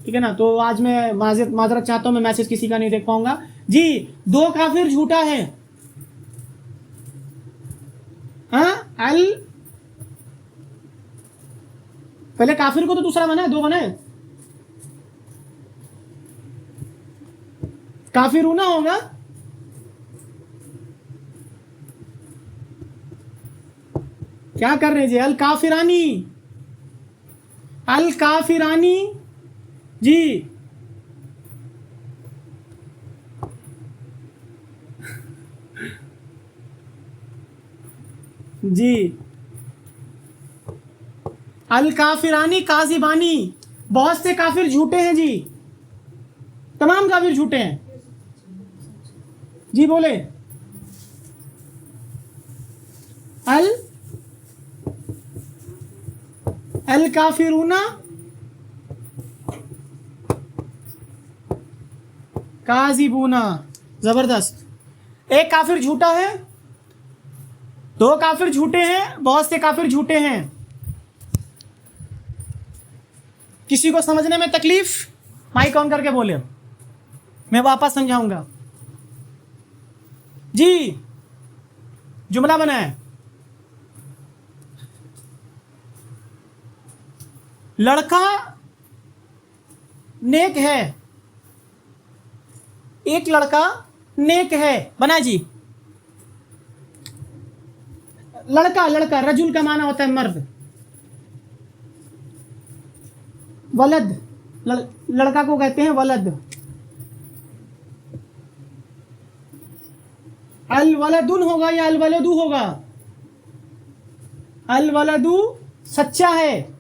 ठीक है ना। तो आज मैं माजरत चाहता हूँ, मैं मैसेज किसी का नहीं देख पाऊंगा जी। दो काफिर झूठा है, हाँ। अल पहले काफिर को तो दूसरा बना है, दो बना है, काफिरूना होगा। क्या कर रहे हैं जी? अल काफिरानी, अल काफिरानी जी। जी अल काफिरानी काजिबानी, बहुत से काफिर झूठे हैं जी, तमाम काफिर झूठे हैं जी। बोले अल अल काफिरूना काजिबूना, जबरदस्त। एक काफिर झूठा है, दो काफिर झूठे हैं, बहुत से काफिर झूठे हैं। किसी को समझने में तकलीफ? माइक ऑन करके बोले, मैं वापस समझाऊंगा जी। जुमला बनाए, लड़का नेक है, एक लड़का नेक है, बनाए जी। लड़का, लड़का रजुल का माना होता है मर्द, वलद लड़का को कहते हैं वलद। अल वलदुन होगा या अल वलदू होगा? अल वलदू सच्चा है,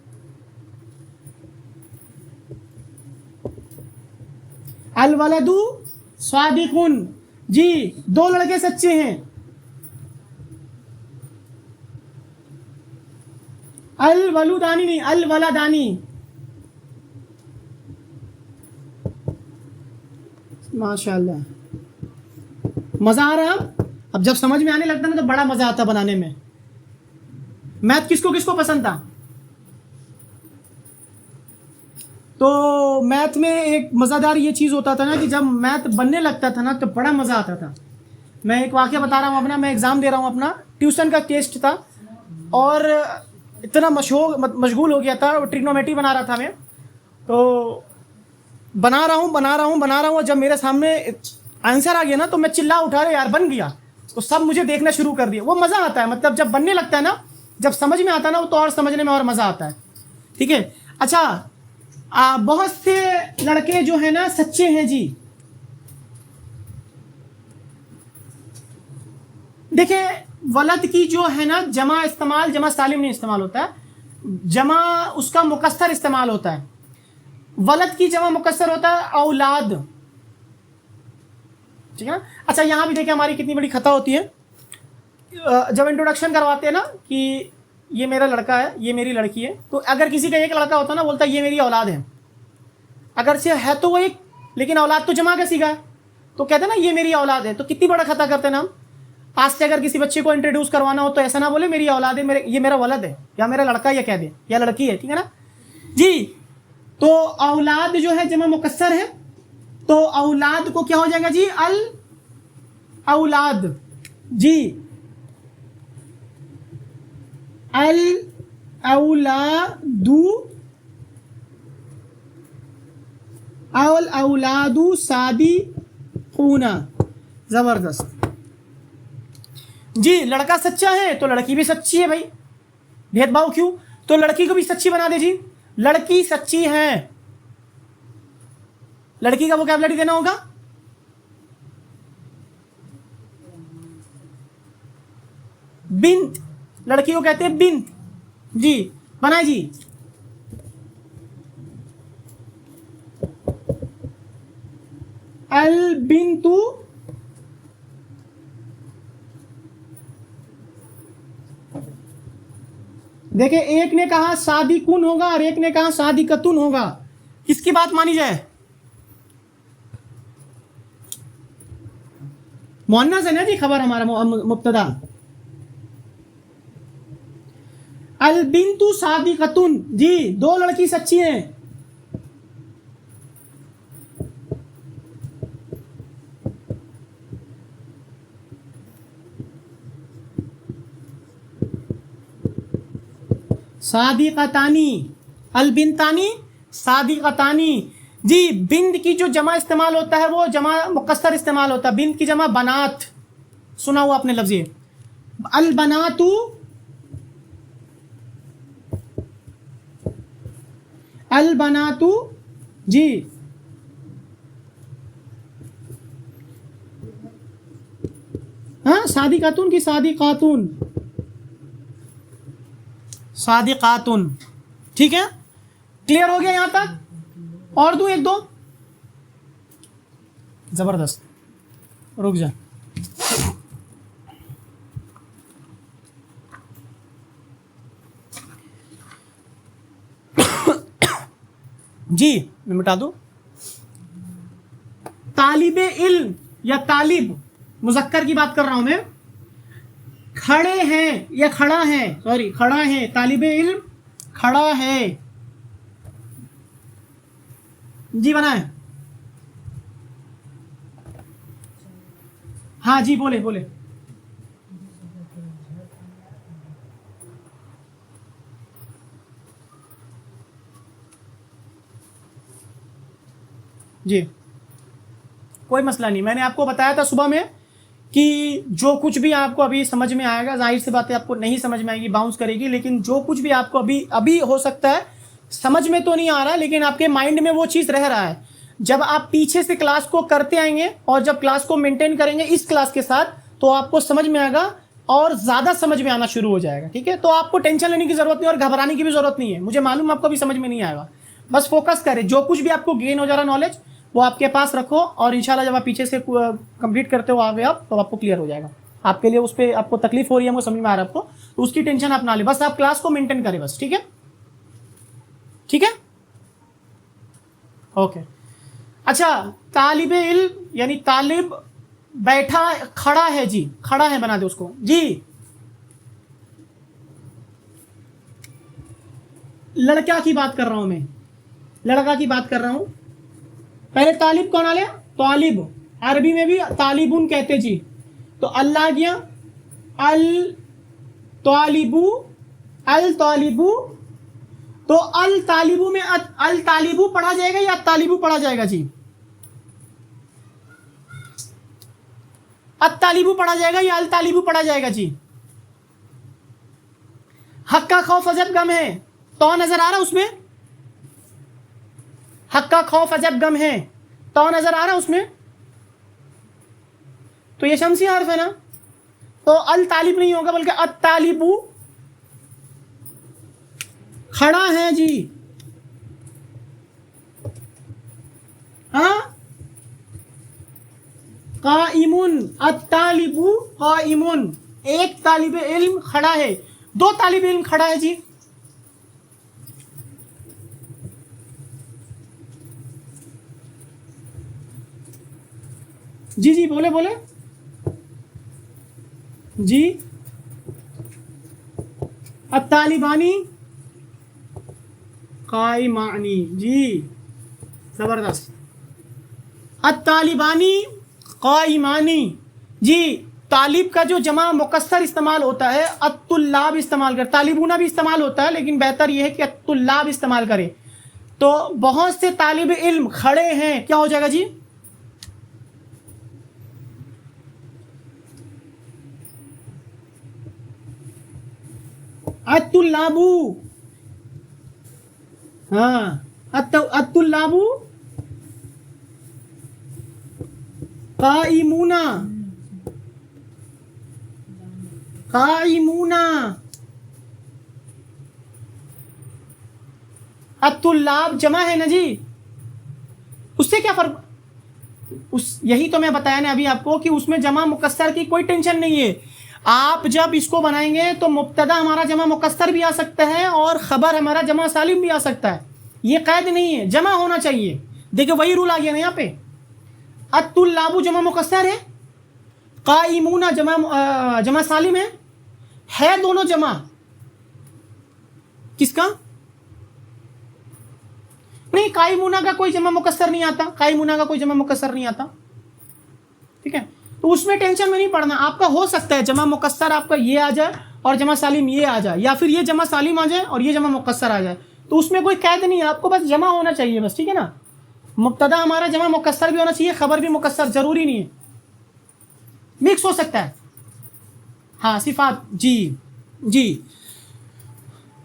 अल वलदू स्वादिकुन जी। दो लड़के सच्चे हैं। अल वलुदानी नहीं, अल वलदानी। माशाल्लाह, मजा आ रहा। अब जब समझ में आने लगता ना तो बड़ा मजा आता बनाने में। मैथ किसको किसको पसंद था? तो मैथ में एक मज़ेदार ये चीज़ होता था ना कि जब मैथ बनने लगता था ना तो बड़ा मज़ा आता था। मैं एक वाक़या बता रहा हूँ अपना, मैं एग्ज़ाम दे रहा हूँ अपना, ट्यूशन का टेस्ट था और इतना मशगूल हो गया था, ट्रिग्नोमेट्री बना रहा था मैं। तो बना रहा हूँ, जब मेरे सामने आंसर आ गया ना तो मैं चिल्ला उठा रहा यार बन गया। तो सब मुझे देखना शुरू कर दिया। वो मज़ा आता है, मतलब जब बनने लगता है ना, जब समझ में आता है ना, वो तो और समझने में और मज़ा आता है, ठीक है। अच्छा, बहुत से लड़के जो है ना सच्चे हैं जी। देखिए वलद की जो है ना जमा इस्तेमाल, जमा सालिम नहीं इस्तेमाल होता है, जमा उसका मुकस्सर इस्तेमाल होता है। वलद की जमा मुकस्सर होता है औलाद, ठीक है ना। अच्छा यहाँ भी देखिए हमारी कितनी बड़ी खता होती है। जब इंट्रोडक्शन करवाते हैं ना कि ये मेरा लड़का है, ये मेरी लड़की है, तो अगर किसी का एक लड़का होता ना, बोलता ये मेरी औलाद है। अगर से है तो वो एक, लेकिन औलाद तो जमा कैसी का है, तो कहते ना ये मेरी औलाद है। तो कितनी बड़ा खता करते ना हम। आज से अगर किसी बच्चे को इंट्रोड्यूस करवाना हो तो ऐसा ना बोले मेरी औलाद है, मेरे ये मेरा वलद है, या मेरा लड़का, या कह दे या लड़की है, ठीक है ना जी। तो औलाद जो है जमा मुकस्सर है, तो औलाद को क्या हो जाएगा जी, अल औलाद जी, अल औलादू, अल औलादू सादिकूना। जबरदस्त जी। लड़का सच्चा है तो लड़की भी सच्ची है भाई, भेदभाव क्यों, तो लड़की को भी सच्ची बना दे जी, लड़की सच्ची है। लड़की का वोकैबुलरी देना होगा, बिंत, लड़की को कहते हैं बिंत जी। बनाए जी, अल बिंतु देखिए, एक ने कहा सादिकुन होगा और एक ने कहा सादिकतुन होगा, किसकी बात मानी जाए, मुअन्नस है ना जी खबर हमारा मुब्तदा। अल बिंतु सादिकतुन जी, दो लड़की सच्ची हैं। सादिकतानी, अल बिंतानी सादिकतानी जी। बिंद की जो जमा इस्तेमाल होता है वो जमा मुकस्सर इस्तेमाल होता है। बिंद की जमा बनात, सुना हुआ आपने लफ्ज़ ये, अल बनातु, अल बनातु जी। हाँ, सादिकातुन की सादिकातुन, सादिकातुन, ठीक है, क्लियर हो गया यहां तक। और दूं एक दो, जबरदस्त, रुक जा जी, मैं मिटा दूं। तालिबे इल्म या तालिब, मुज़क्कर की बात कर रहा हूं मैं, खड़े हैं या खड़ा है, सॉरी खड़ा है, तालिबे इल्म खड़ा है जी। बनाए, हाँ जी, बोले बोले। जी, कोई मसला नहीं। मैंने आपको बताया था सुबह में कि जो कुछ भी आपको अभी समझ में आएगा, जाहिर सी बात है आपको नहीं समझ में आएगी, बाउंस करेगी, लेकिन जो कुछ भी आपको अभी अभी हो सकता है समझ में तो नहीं आ रहा, लेकिन आपके माइंड में वो चीज़ रह रहा है। जब आप पीछे से क्लास को करते आएंगे और जब क्लास को मेंटेन करेंगे इस क्लास के साथ, तो आपको समझ में आएगा और ज़्यादा समझ में आना शुरू हो जाएगा, ठीक है। तो आपको टेंशन लेने की ज़रूरत नहीं और घबराने की भी ज़रूरत नहीं है। मुझे मालूम आपको अभी समझ में नहीं आएगा, बस फोकस करें। जो कुछ भी आपको गेन हो जा रहा नॉलेज वो आपके पास रखो, और इंशाल्लाह जब आप पीछे से कंप्लीट करते हो आगे आप, तो आपको क्लियर हो जाएगा। आपके लिए उस पर आपको तकलीफ हो रही है, मुझे समझ में आ रहा है आपको, तो उसकी टेंशन आप ना ले, बस आप क्लास को मेंटेन करें बस, ठीक है, ठीक है, ओके। अच्छा, तालिबे इल्म यानी तालिब बैठा, खड़ा है जी, खड़ा है बना दे उसको जी। लड़का की बात कर रहा हूं मैं, लड़का की बात कर रहा हूं। पहले तालिब कौन आ गया, तालिब, अरबी में भी तालिबुन कहते जी। तो अल्लाह गया, अल तालिबू, अल तालिबू, तो अल तालिबू में अल तालिबू पढ़ा जाएगा या तालिबू पढ़ा जाएगा जी, अत तालिबू पढ़ा जाएगा या अल तालिबू पढ़ा जाएगा जी। हक का खौफ अजब गम है, तो नजर आ रहा उसमें, हक का खौफ अजब गम है, तो नजर आ रहा उसमें, तो ये शमसी हर्फ है ना, तो अल तालिब नहीं होगा बल्कि अत तालिबू, खड़ा है जी। हाँ, काइमुन, अत तालिबू काइमुन, एक तालिबे इल्म खड़ा है। दो तालिब इल्म खड़ा है जी, जी जी बोले बोले जी। अत्तालिबानी काइमानी, जी जबरदस्त। अत्तालिबानी काइमानी, जी तालिब का जो जमा मुकस्सर इस्तेमाल होता है अत्तुल्लाब इस्तेमाल कर, तालिबूना भी इस्तेमाल होता है लेकिन बेहतर यह है कि अत्तुल्लाब इस्तेमाल करें। तो बहुत से तालिब इल्म खड़े हैं, क्या हो जाएगा जी? अत्तुल्लाबू, हाँ अत्तुल्लाबू काइमूना, काइमूना। अत्तुल्लाब जमा है ना जी, उससे क्या फर्क, उस यही तो मैं बताया ना अभी आपको कि उसमें जमा मुकस्सर की कोई टेंशन नहीं है। आप जब इसको बनाएंगे तो मुब्तदा हमारा जमा मुकस्सर भी आ सकता है और खबर हमारा जमा सालिम भी आ सकता है, ये कैद नहीं है, जमा होना चाहिए। देखिए वही रूल आ गया ना यहाँ पे। अत्तुल्लाबू जमा मुकस्सर है, काइमूना जमा सालिम है दोनों जमा। किसका? नहीं, काइमूना का कोई जमा मुकस्सर नहीं आता, काइमूना का कोई जमा मुकस्सर नहीं आता, ठीक है। तो उसमें टेंशन में नहीं पड़ना। आपका हो सकता है जमा मुकस्सर आपका ये आ जाए और जमा सालिम ये आ जाए, या फिर ये जमा सालिम आ जाए और ये जमा मुकस्सर आ जाए, तो उसमें कोई कैद नहीं है, आपको बस जमा होना चाहिए बस, ठीक है ना। मुब्तदा हमारा जमा मुकस्सर भी होना चाहिए, खबर भी मुकस्सर, जरूरी नहीं है, मिक्स हो सकता है। हाँ सिफात, जी जी।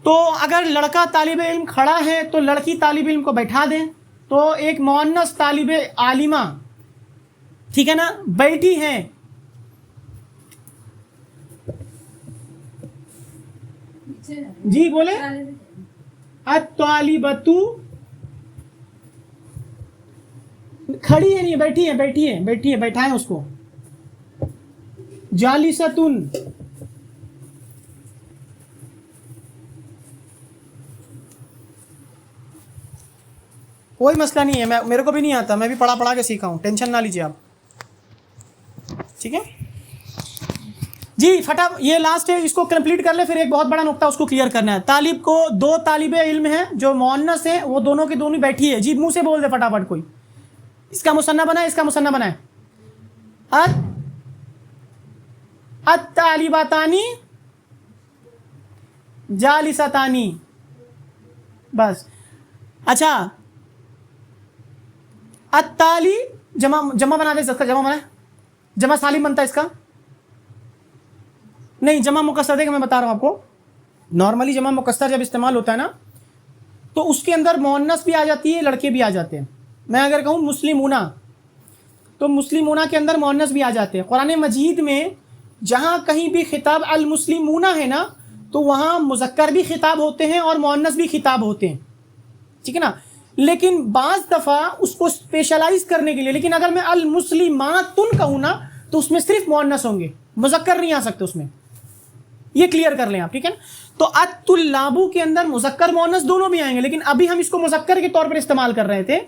तो अगर लड़का तालिब इल्म खड़ा है तो लड़की तालिब इल्म को बैठा दें। तो एक मुअन्नस तालिब आलिमा, ठीक है ना, बैठी हैं, जी बोले। अत्तालिबतु खड़ी है नहीं, बैठी है, बैठी है, बैठी है, बैठाएं उसको। जालिसतुन, कोई मसला नहीं है, मेरे को भी नहीं आता, मैं भी पढ़ा पढ़ा के सीखा हूं, टेंशन ना लीजिए आप, ठीक है जी। फटा ये लास्ट है, इसको कंप्लीट कर ले, फिर एक बहुत बड़ा नुक्ता उसको क्लियर करना है। तालिब को दो तालिबे इल्म हैं जो मुअन्नस है, वो दोनों की दोनों बैठी है, जी मुंह से बोल दे फटाफट कोई। इसका मुसन्ना बनाए, इसका मुसन्ना बनाए। अत्तालिबातानी जालिसतानी, बस। अच्छा अत्ताली जमा, जमा बना दे, इसका जमा बना, जमा सालिम बनता है इसका, नहीं जमा मुकस्सर, देखिए मैं बता रहा हूं आपको। नॉर्मली जमा मुकस्सर जब इस्तेमाल होता है ना तो उसके अंदर मुअन्नस भी आ जाती है, लड़के भी आ जाते हैं। मैं अगर कहूं मुस्लिमूना तो मुस्लिमूना के अंदर मुअन्नस भी आ जाते हैं। कुरान मजीद में जहां कहीं भी खिताब अल मुस्लिमूना है ना तो वहां मुज़क्कर भी खिताब होते हैं और मुअन्नस भी खिताब होते हैं, ठीक है ना। लेकिन बाज़ दफ़ा उसको स्पेशलाइज करने के लिए, लेकिन अगर मैं अल मुस्लिमातुन कहूँ ना तो उसमें सिर्फ मुअन्नस होंगे, मुज़क्कर नहीं आ सकते उसमें, ये क्लियर कर लें आप, ठीक है ना। तो अत्तुल्लाबू के अंदर मुज़क्कर मुअन्नस दोनों भी आएंगे, लेकिन अभी हम इसको मुज़क्कर के तौर पर इस्तेमाल कर रहे थे।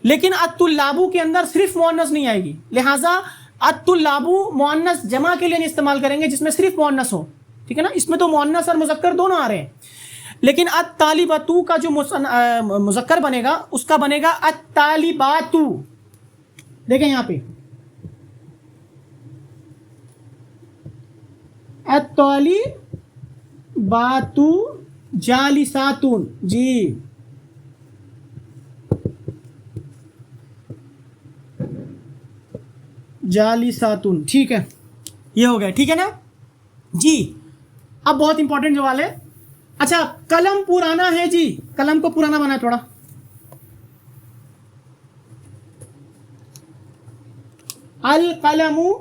लेकिन अत्तुल्लाबू के अंदर सिर्फ मुअन्नस नहीं आएगी, लिहाजा अत्तुल्लाबू मुअन्नस जमा के लिए नहीं इस्तेमाल करेंगे जिसमें सिर्फ मुअन्नस हो, ठीक है ना। इसमें तो मुअन्नस और मुज़क्कर दोनों आ रहे हैं। लेकिन अत्तालिबतु का जो मुज़क्कर बनेगा उसका बनेगा अत्तालिबातु। देखें यहां पे अत्तालिबातु जालिसातुन, जी जालिसातुन, ठीक है, ये हो गया, ठीक है ना जी। अब बहुत इंपॉर्टेंट सवाल है। अच्छा कलम पुराना है जी, कलम को पुराना बनाए थोड़ा। अल कलमु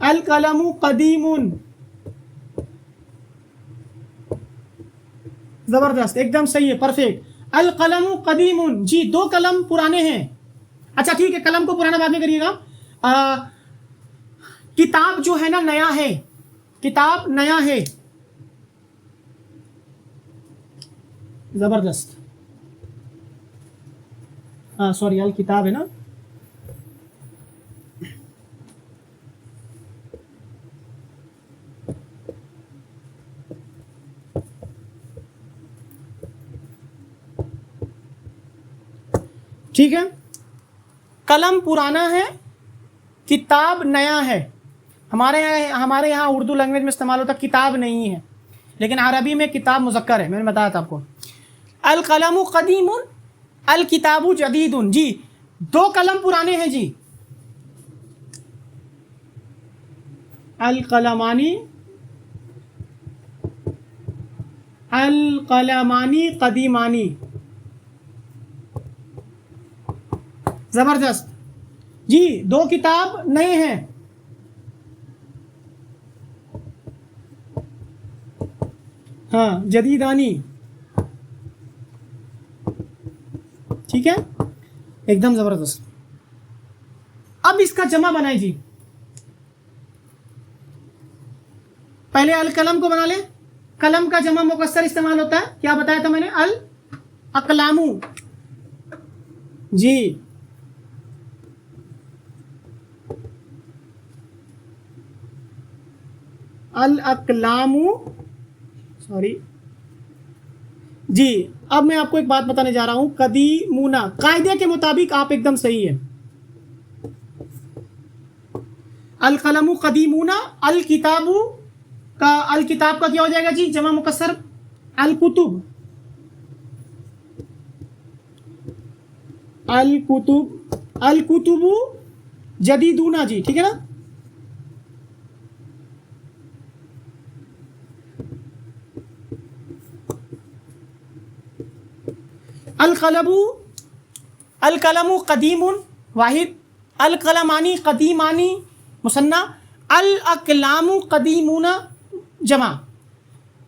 अल कलमु कदीमुन, जबरदस्त, एकदम सही है, परफेक्ट। अल कलमु कदीमुन, जी दो कलम पुराने हैं। अच्छा ठीक है, कलम को पुराना बाद में करिएगा। किताब जो है ना नया है, किताब नया है, जबरदस्त। हाँ सॉरी, अल किताब है ना, ठीक है। कलम पुराना है, किताब नया है। हमारे यहाँ उर्दू लैंग्वेज में इस्तेमाल होता किताब नहीं है, लेकिन अरबी में किताब मुज़क्कर है, मैंने बताया था आपको। अल कलमु कदीमुन, अल किताबु जदीदुन। जी, दो कलम पुराने हैं जी। अल कलमानी, अल कलमानी कदीमानी, जबरदस्त जी। दो किताब नए हैं, हाँ जदीदानी, ठीक है, एकदम जबरदस्त। अब इसका जमा बनाए जी। पहले अल कलम को बना ले। कलम का जमा मुकस्सर इस्तेमाल होता है, क्या बताया था मैंने? अल अकलामू जी। अल अकलामू, सॉरी जी। अब मैं आपको एक बात बताने जा रहा हूं, कदीमूना, कायदे के मुताबिक आप एकदम सही है। अल कलमु कदीमूना, अल किताबु का, अल किताब का क्या हो जाएगा जी? जमा मुकस्सर अल कुतुब, अल कुतुब, अल कुतुबु जदीदूना जी, ठीक है ना। अल कलबु, अल कलमु कदीमुन वाहिद, अल कलमानी कदीमानी मुसन्ना, अल अकलामु कदीमुना जमा।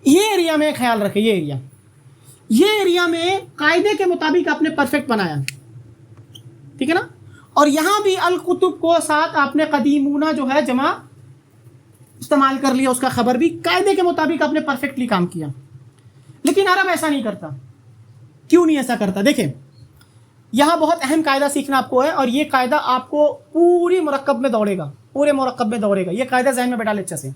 ये एरिया में ख्याल रखें, ये एरिया में कायदे के मुताबिक आपने परफेक्ट बनाया, ठीक है ना। और यहां भी अल कुतुब को साथ आपने कदीमुना जो है जमा इस्तेमाल कर लिया, उसका खबर भी कायदे के मुताबिक आपने परफेक्टली काम किया। लेकिन अरब ऐसा नहीं करता। क्यों नहीं ऐसा करता? देखें, यहां बहुत अहम कायदा सीखना आपको है, और ये कायदा आपको पूरी मुरक्कब में दौड़ेगा, पूरे मुरक्कब में दौड़ेगा। ये कायदा जहन में बैठा ले अच्छे से।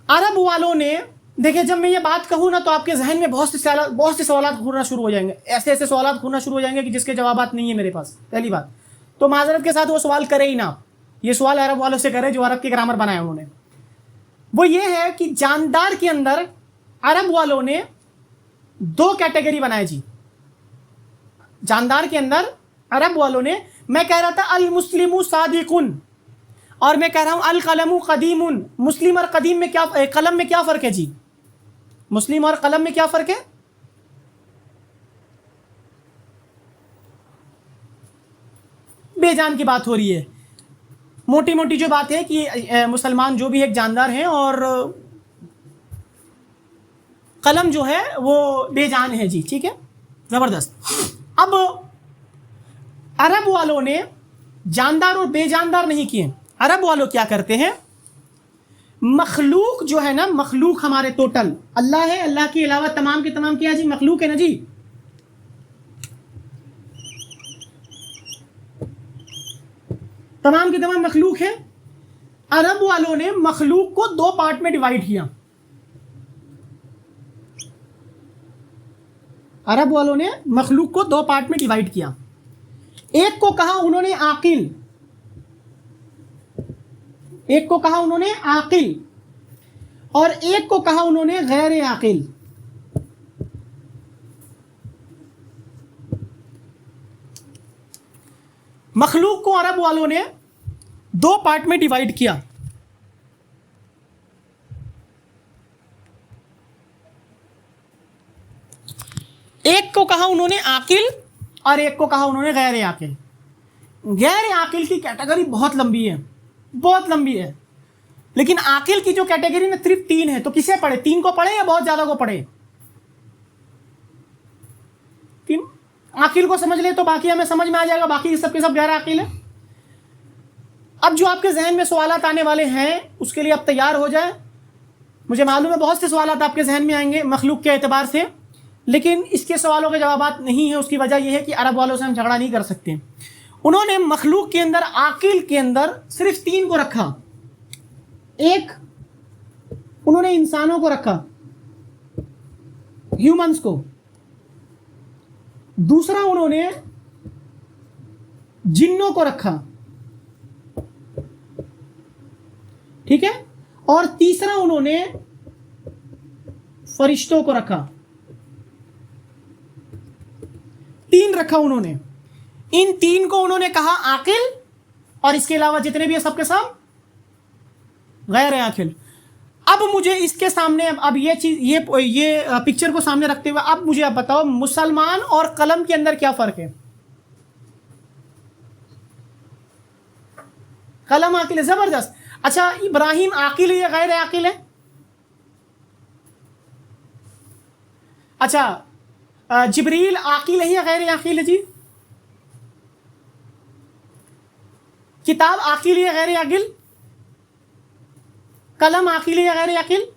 अरब वालों ने, देखिए जब मैं ये बात कहूँ ना तो आपके जहन में बहुत से सवाल घूरना शुरू हो जाएंगे, ऐसे ऐसे सवाल घूरना शुरू हो जाएंगे कि जिसके जवाब नहीं है मेरे पास। पहली बात तो माजरत के साथ वो सवाल करे ही ना, ये सवाल अरब वालों से करे जो अरब के ग्रामर बनाए उन्होंने। वो ये है कि जानदार के अंदर अरब वालों ने दो कैटेगरी बनाए जी। जानदार के अंदर अरब वालों ने, मैं कह रहा था अल मुस्लिमु सादिकुन, और मैं कह रहा हूं अल कलमु कदीमुन। मुस्लिम और कदीम में क्या, कलम में क्या फर्क है जी? मुस्लिम और कलम में क्या फर्क है? बेजान की बात हो रही है, मोटी मोटी जो बात है कि मुसलमान जो भी एक जानदार हैं और कलम जो है वो बेजान है जी, ठीक है, जबरदस्त। अब अरब वालों ने जानदार और बेजानदार नहीं किए। अरब वालों क्या करते हैं, मखलूक जो है ना, मखलूक हमारे टोटल अल्लाह है, अल्लाह के अलावा तमाम के तमाम क्या जी? मखलूक है ना जी। तमाम के तमाम मखलूक है। अरब वालों ने मखलूक को दो पार्ट में डिवाइड किया। अरब वालों ने मखलूक को दो पार्ट में डिवाइड किया। एक को कहा उन्होंने आकिल, एक को कहा उन्होंने आकिल, और एक को कहा उन्होंने गैर आकिल। मखलूक को अरब वालों ने दो पार्ट में डिवाइड किया। एक को कहा उन्होंने आकिल और एक को कहा उन्होंने गैर आकिल। गैर आकिल की कैटेगरी बहुत लंबी है, बहुत लंबी है, लेकिन आकिल की जो कैटेगरी ना सिर्फ तीन है। तो किसे पढ़े? तीन को पढ़े या बहुत ज्यादा को पढ़े? तीन। आकिल को समझ ले तो बाकी हमें समझ में आ जाएगा, बाकी सब के सब गैर आकिल है। अब जो आपके जहन में सवालात आने वाले हैं उसके लिए आप तैयार हो जाए। मुझे मालूम है बहुत से सवालात आपके जहन में आएंगे मखलूक के एतबार से, लेकिन इसके सवालों के जवाबात नहीं है। उसकी वजह यह है कि अरब वालों से हम झगड़ा नहीं कर सकते। उन्होंने मखलूक के अंदर, आकिल के अंदर सिर्फ 3 को रखा। एक उन्होंने इंसानों को रखा, ह्यूमंस को। दूसरा उन्होंने जिन्नों को रखा, ठीक है। और तीसरा उन्होंने फरिश्तों को रखा। 3 रखा उन्होंने। इन 3 को उन्होंने कहा आकिल, और इसके अलावा जितने भी है सबके सब गैर आकिल। अब मुझे इसके सामने, अब ये चीज, ये पिक्चर को सामने रखते हुए अब मुझे आप बताओ मुसलमान और कलम के अंदर क्या फर्क है? कलम आकिल है, जबरदस्त। अच्छा, इब्राहिम आकिल है या गैर आकिल है? अच्छा, जिब्रील आकिल है या गैर आकिल है जी? किताब आकिल है या गैर आकिल? कलम आकिल है या गैर आकिल?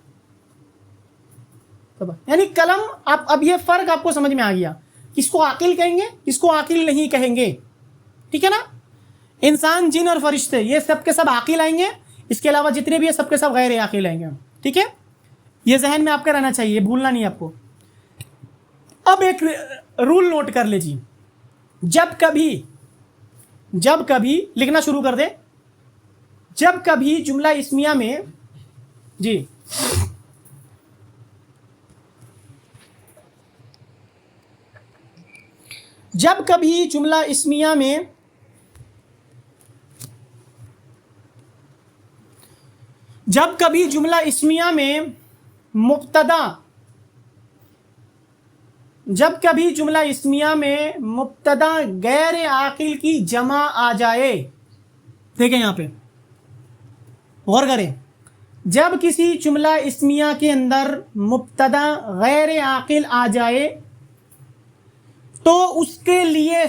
यानी कलम, आप अब ये फर्क आपको समझ में आ गया, किसको आकिल कहेंगे, किसको आकिल नहीं कहेंगे, ठीक है ना। इंसान, जिन और फरिश्ते ये सब के सब आकिल आएंगे, इसके अलावा जितने भी है सबके सब गैर आकिल आएंगे, ठीक है। ये जहन में आपका रहना चाहिए, भूलना नहीं आपको। अब एक रूल नोट कर लीजिए, जब कभी लिखना शुरू कर दे, जब कभी जुमला इस्मिया में, जी, जब कभी जुमला इस्मिया में मुब्तदा, जब कभी जुमला इस्मिया में मुब्तदा गैर आकिल की जमा आ जाए, देखें यहां पे गौर करें, जब किसी जुमला इस्मिया के अंदर मुब्तदा गैर आकिल आ जाए तो उसके लिए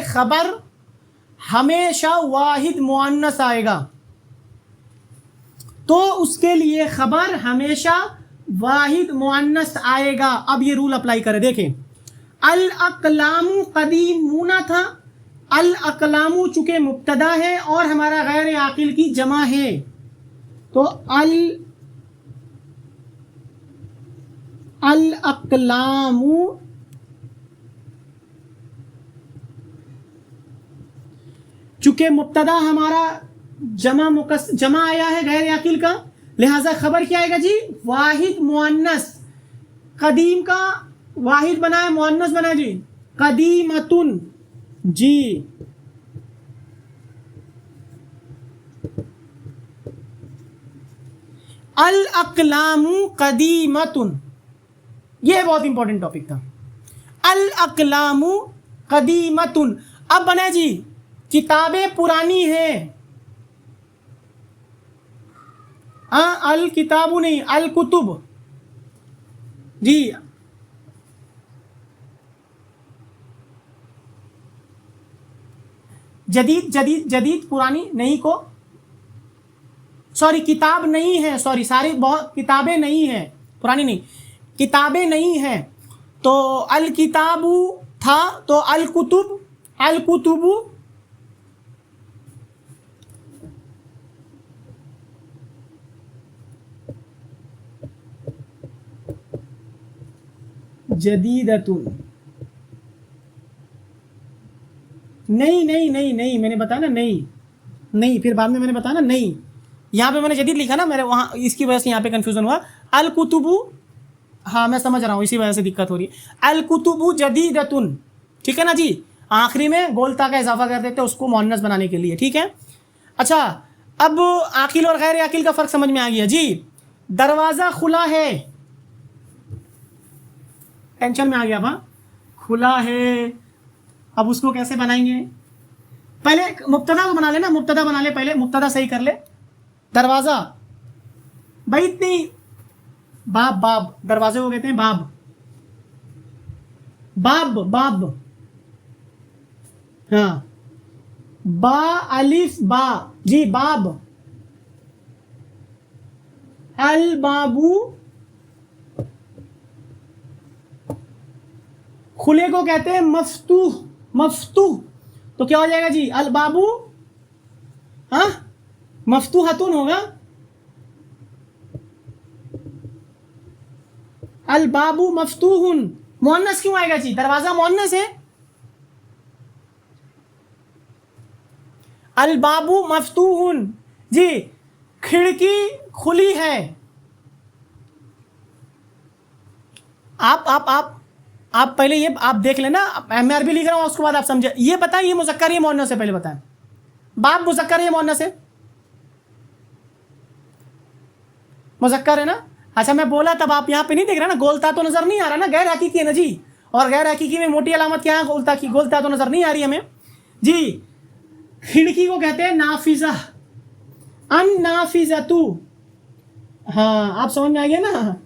खबर हमेशा वाहिद मुअन्नस आएगा। तो उसके लिए खबर हमेशा वाहिद मुअन्नस आएगा। अब ये रूल अप्लाई करें, देखें, अल अकलामु कदीमूना था, अल अकलामु चूंकि मुब्तदा है और हमारा गैर आकिल की जमा है, तो अल अकलामु चूंकि मुब्तदा हमारा जमा आया है गैर आकिल का, लिहाजा खबर क्या आएगा जी? वाहिद मुअन्नस। कदीम का वाहिद बनाया, मुअन्नस बनाया जी, कदीमतुन, जी। अल अकलामु कदीमतुन, यह बहुत इंपॉर्टेंट टॉपिक था। अल अकलामु कदीमतुन। अब बना जी, किताबें पुरानी हैं। अल किताबु नहीं, अल कुतुब, जी। जदीद पुरानी नहीं को, सॉरी किताब नहीं है, सॉरी सारी बहुत किताबें नहीं है, पुरानी नहीं, किताबें नहीं है। तो अल किताबु था, तो अल कुतुब, अल कुतुबु, जदीदतुन। नहीं मैंने बताया ना, नहीं फिर बाद में मैंने बताया ना, नहीं, यहाँ पे मैंने जदीद लिखा ना, मेरे वहाँ इसकी वजह से यहाँ पे कंफ्यूजन हुआ। अल कुतुबु, हाँ मैं समझ रहा हूँ, इसी वजह से दिक्कत हो रही है। अल कुतुबु जदीदतुन, ठीक है ना जी। आखिरी में गोलता का इजाफा कर देते हैं उसको मुअन्नस बनाने के लिए, ठीक है। अच्छा, अब आकिल और गैर आकिल का फर्क समझ में आ गया जी। दरवाजा खुला है, टेंशन में आ गया, वहाँ खुला है, अब उसको कैसे बनाएंगे? पहले मुब्तदा को बना लेना, मुब्तदा बना ले, पहले मुब्तदा सही कर ले। दरवाजा, बैत नहीं, बाब, दरवाजे को कहते हैं बाब, हाँ, बा अलिफ बा, जी बाब। अल बाबू, खुले को कहते हैं मफ्तूह, मफ्तूह। तो क्या हो जाएगा जी, अल बाबू, हाँ मफ्तूहतुन होगा। अल बाबू मफ्तूहुन, मुअन्नस क्यों आएगा जी, दरवाजा मुअन्नस है। अल बाबू मफ्तूहुन, जी खिड़की खुली है। आप पहले ये आप देख लेना, मैं अरबी लिख रहा हूँ, उसके बाद आप समझे। ये बताएं, ये मुज़क्कर है मुअन्नस है, पहले बताएं। बाब मुज़क्कर है मुअन्नस है, मुज़क्कर है ना। अच्छा मैं बोला तब आप यहाँ पे नहीं देख रहे ना, गोलता तो नजर नहीं आ रहा ना, गैर हकीकी है ना जी। और गैर हकीकी में मोटी अलामत क्या है, गोलता की, गोलता तो नजर नहीं आ रही हमें जी। खिड़की को कहते हैं नाफिजा, अन नाफिजतु। हाँ आप समझ में आ गया ना,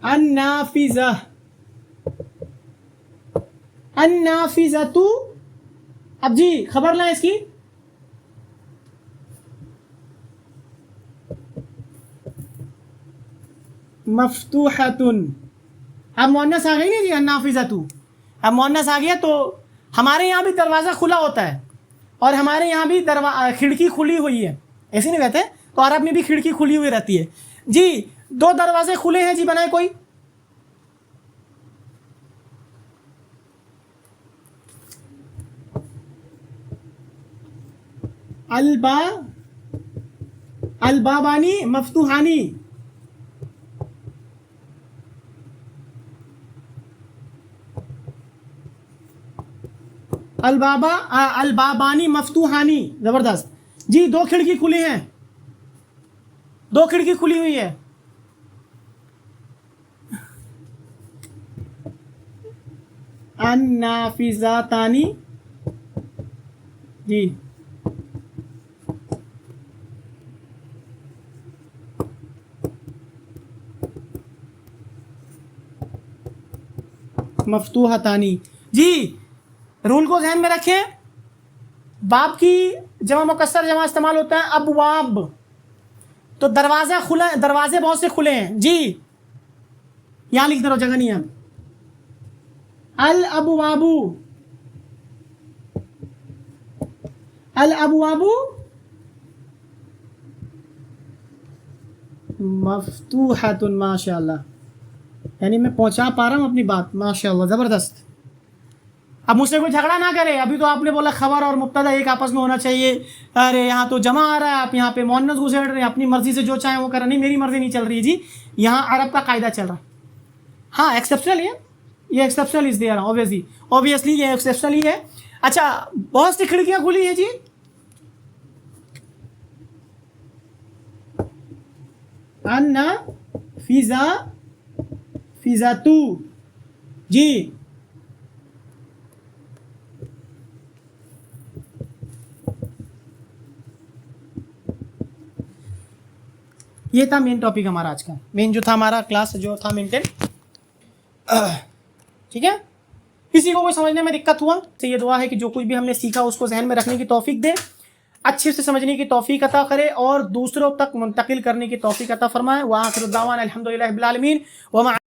अन नाफिजा, अन नाफिजतु। अब जी खबर लें इसकी, मफ्तूहतुन। अब मुअन्नस आ गई ना जी, अन्नाफिज़तु। अब मुअन्नस आ गया तो हमारे यहाँ भी दरवाज़ा खुला होता है, और हमारे यहाँ भी खिड़की खुली हुई है, ऐसे नहीं कहते। तो अरब में भी खिड़की खुली हुई रहती है जी। दो दरवाजे खुले हैं जी, बनाए कोई। अलबा, अलबाबानी मफ्तूहानी, अलबाबा अलबाबानी मफ्तूहानी, जबरदस्त जी। दो खिड़की खुली हैं, दो खिड़की खुली हुई है। अन्नाफिजातानी, जी मफ्तूहतानी जी। रूल को ध्यान में रखें, बाब की जमा मुकस्सर जमा इस्तेमाल होता है अबवाब। तो दरवाजा खुला, दरवाजे बहुत से खुले हैं जी। यहां लिख दे रहा, जगह नहीं है। अल अबवाबू, अल अबवाबू मफ्तूहतुन, माशाअल्लाह। यानी मैं पहुंचा पा रहा हूं अपनी बात, माशाअल्लाह, जबरदस्त। अब मुझसे कोई झगड़ा ना करे। अभी तो आपने बोला खबर और मुब्तदा एक आपस में होना चाहिए, अरे यहाँ तो जमा आ रहा है, आप यहाँ पे मुअन्नस घुसेड़ रहे हैं, अपनी मर्जी से जो चाहे वो कर। नहीं, मेरी मर्जी नहीं चल रही है जी, यहाँ अरब का कायदा चल रहा है। हाँ एक्सेप्शनल है, ये एक्सेप्शनल इज देयर, ऑब्वियसली ये एक्सेप्शनल ही है। अच्छा बहुत सी खिड़कियां खुली है जी। अन्ना फिजा फिजातू, जी ये था मेन टॉपिक हमारा आज का, मेन जो था हमारा क्लास जो था मेंटेन। ठीक है, किसी को कोई समझने में दिक्कत हुआ तो ये दुआ है कि जो कुछ भी हमने सीखा उसको जहन में रखने की तौफीक दे, अच्छे से समझने की तौफीक अता करे और दूसरों तक मुंतकिल करने की तौफीक अता फरमाए। व आखिर दावाना अल्हम्दुलिल्लाहि रब्बिल आलमीन।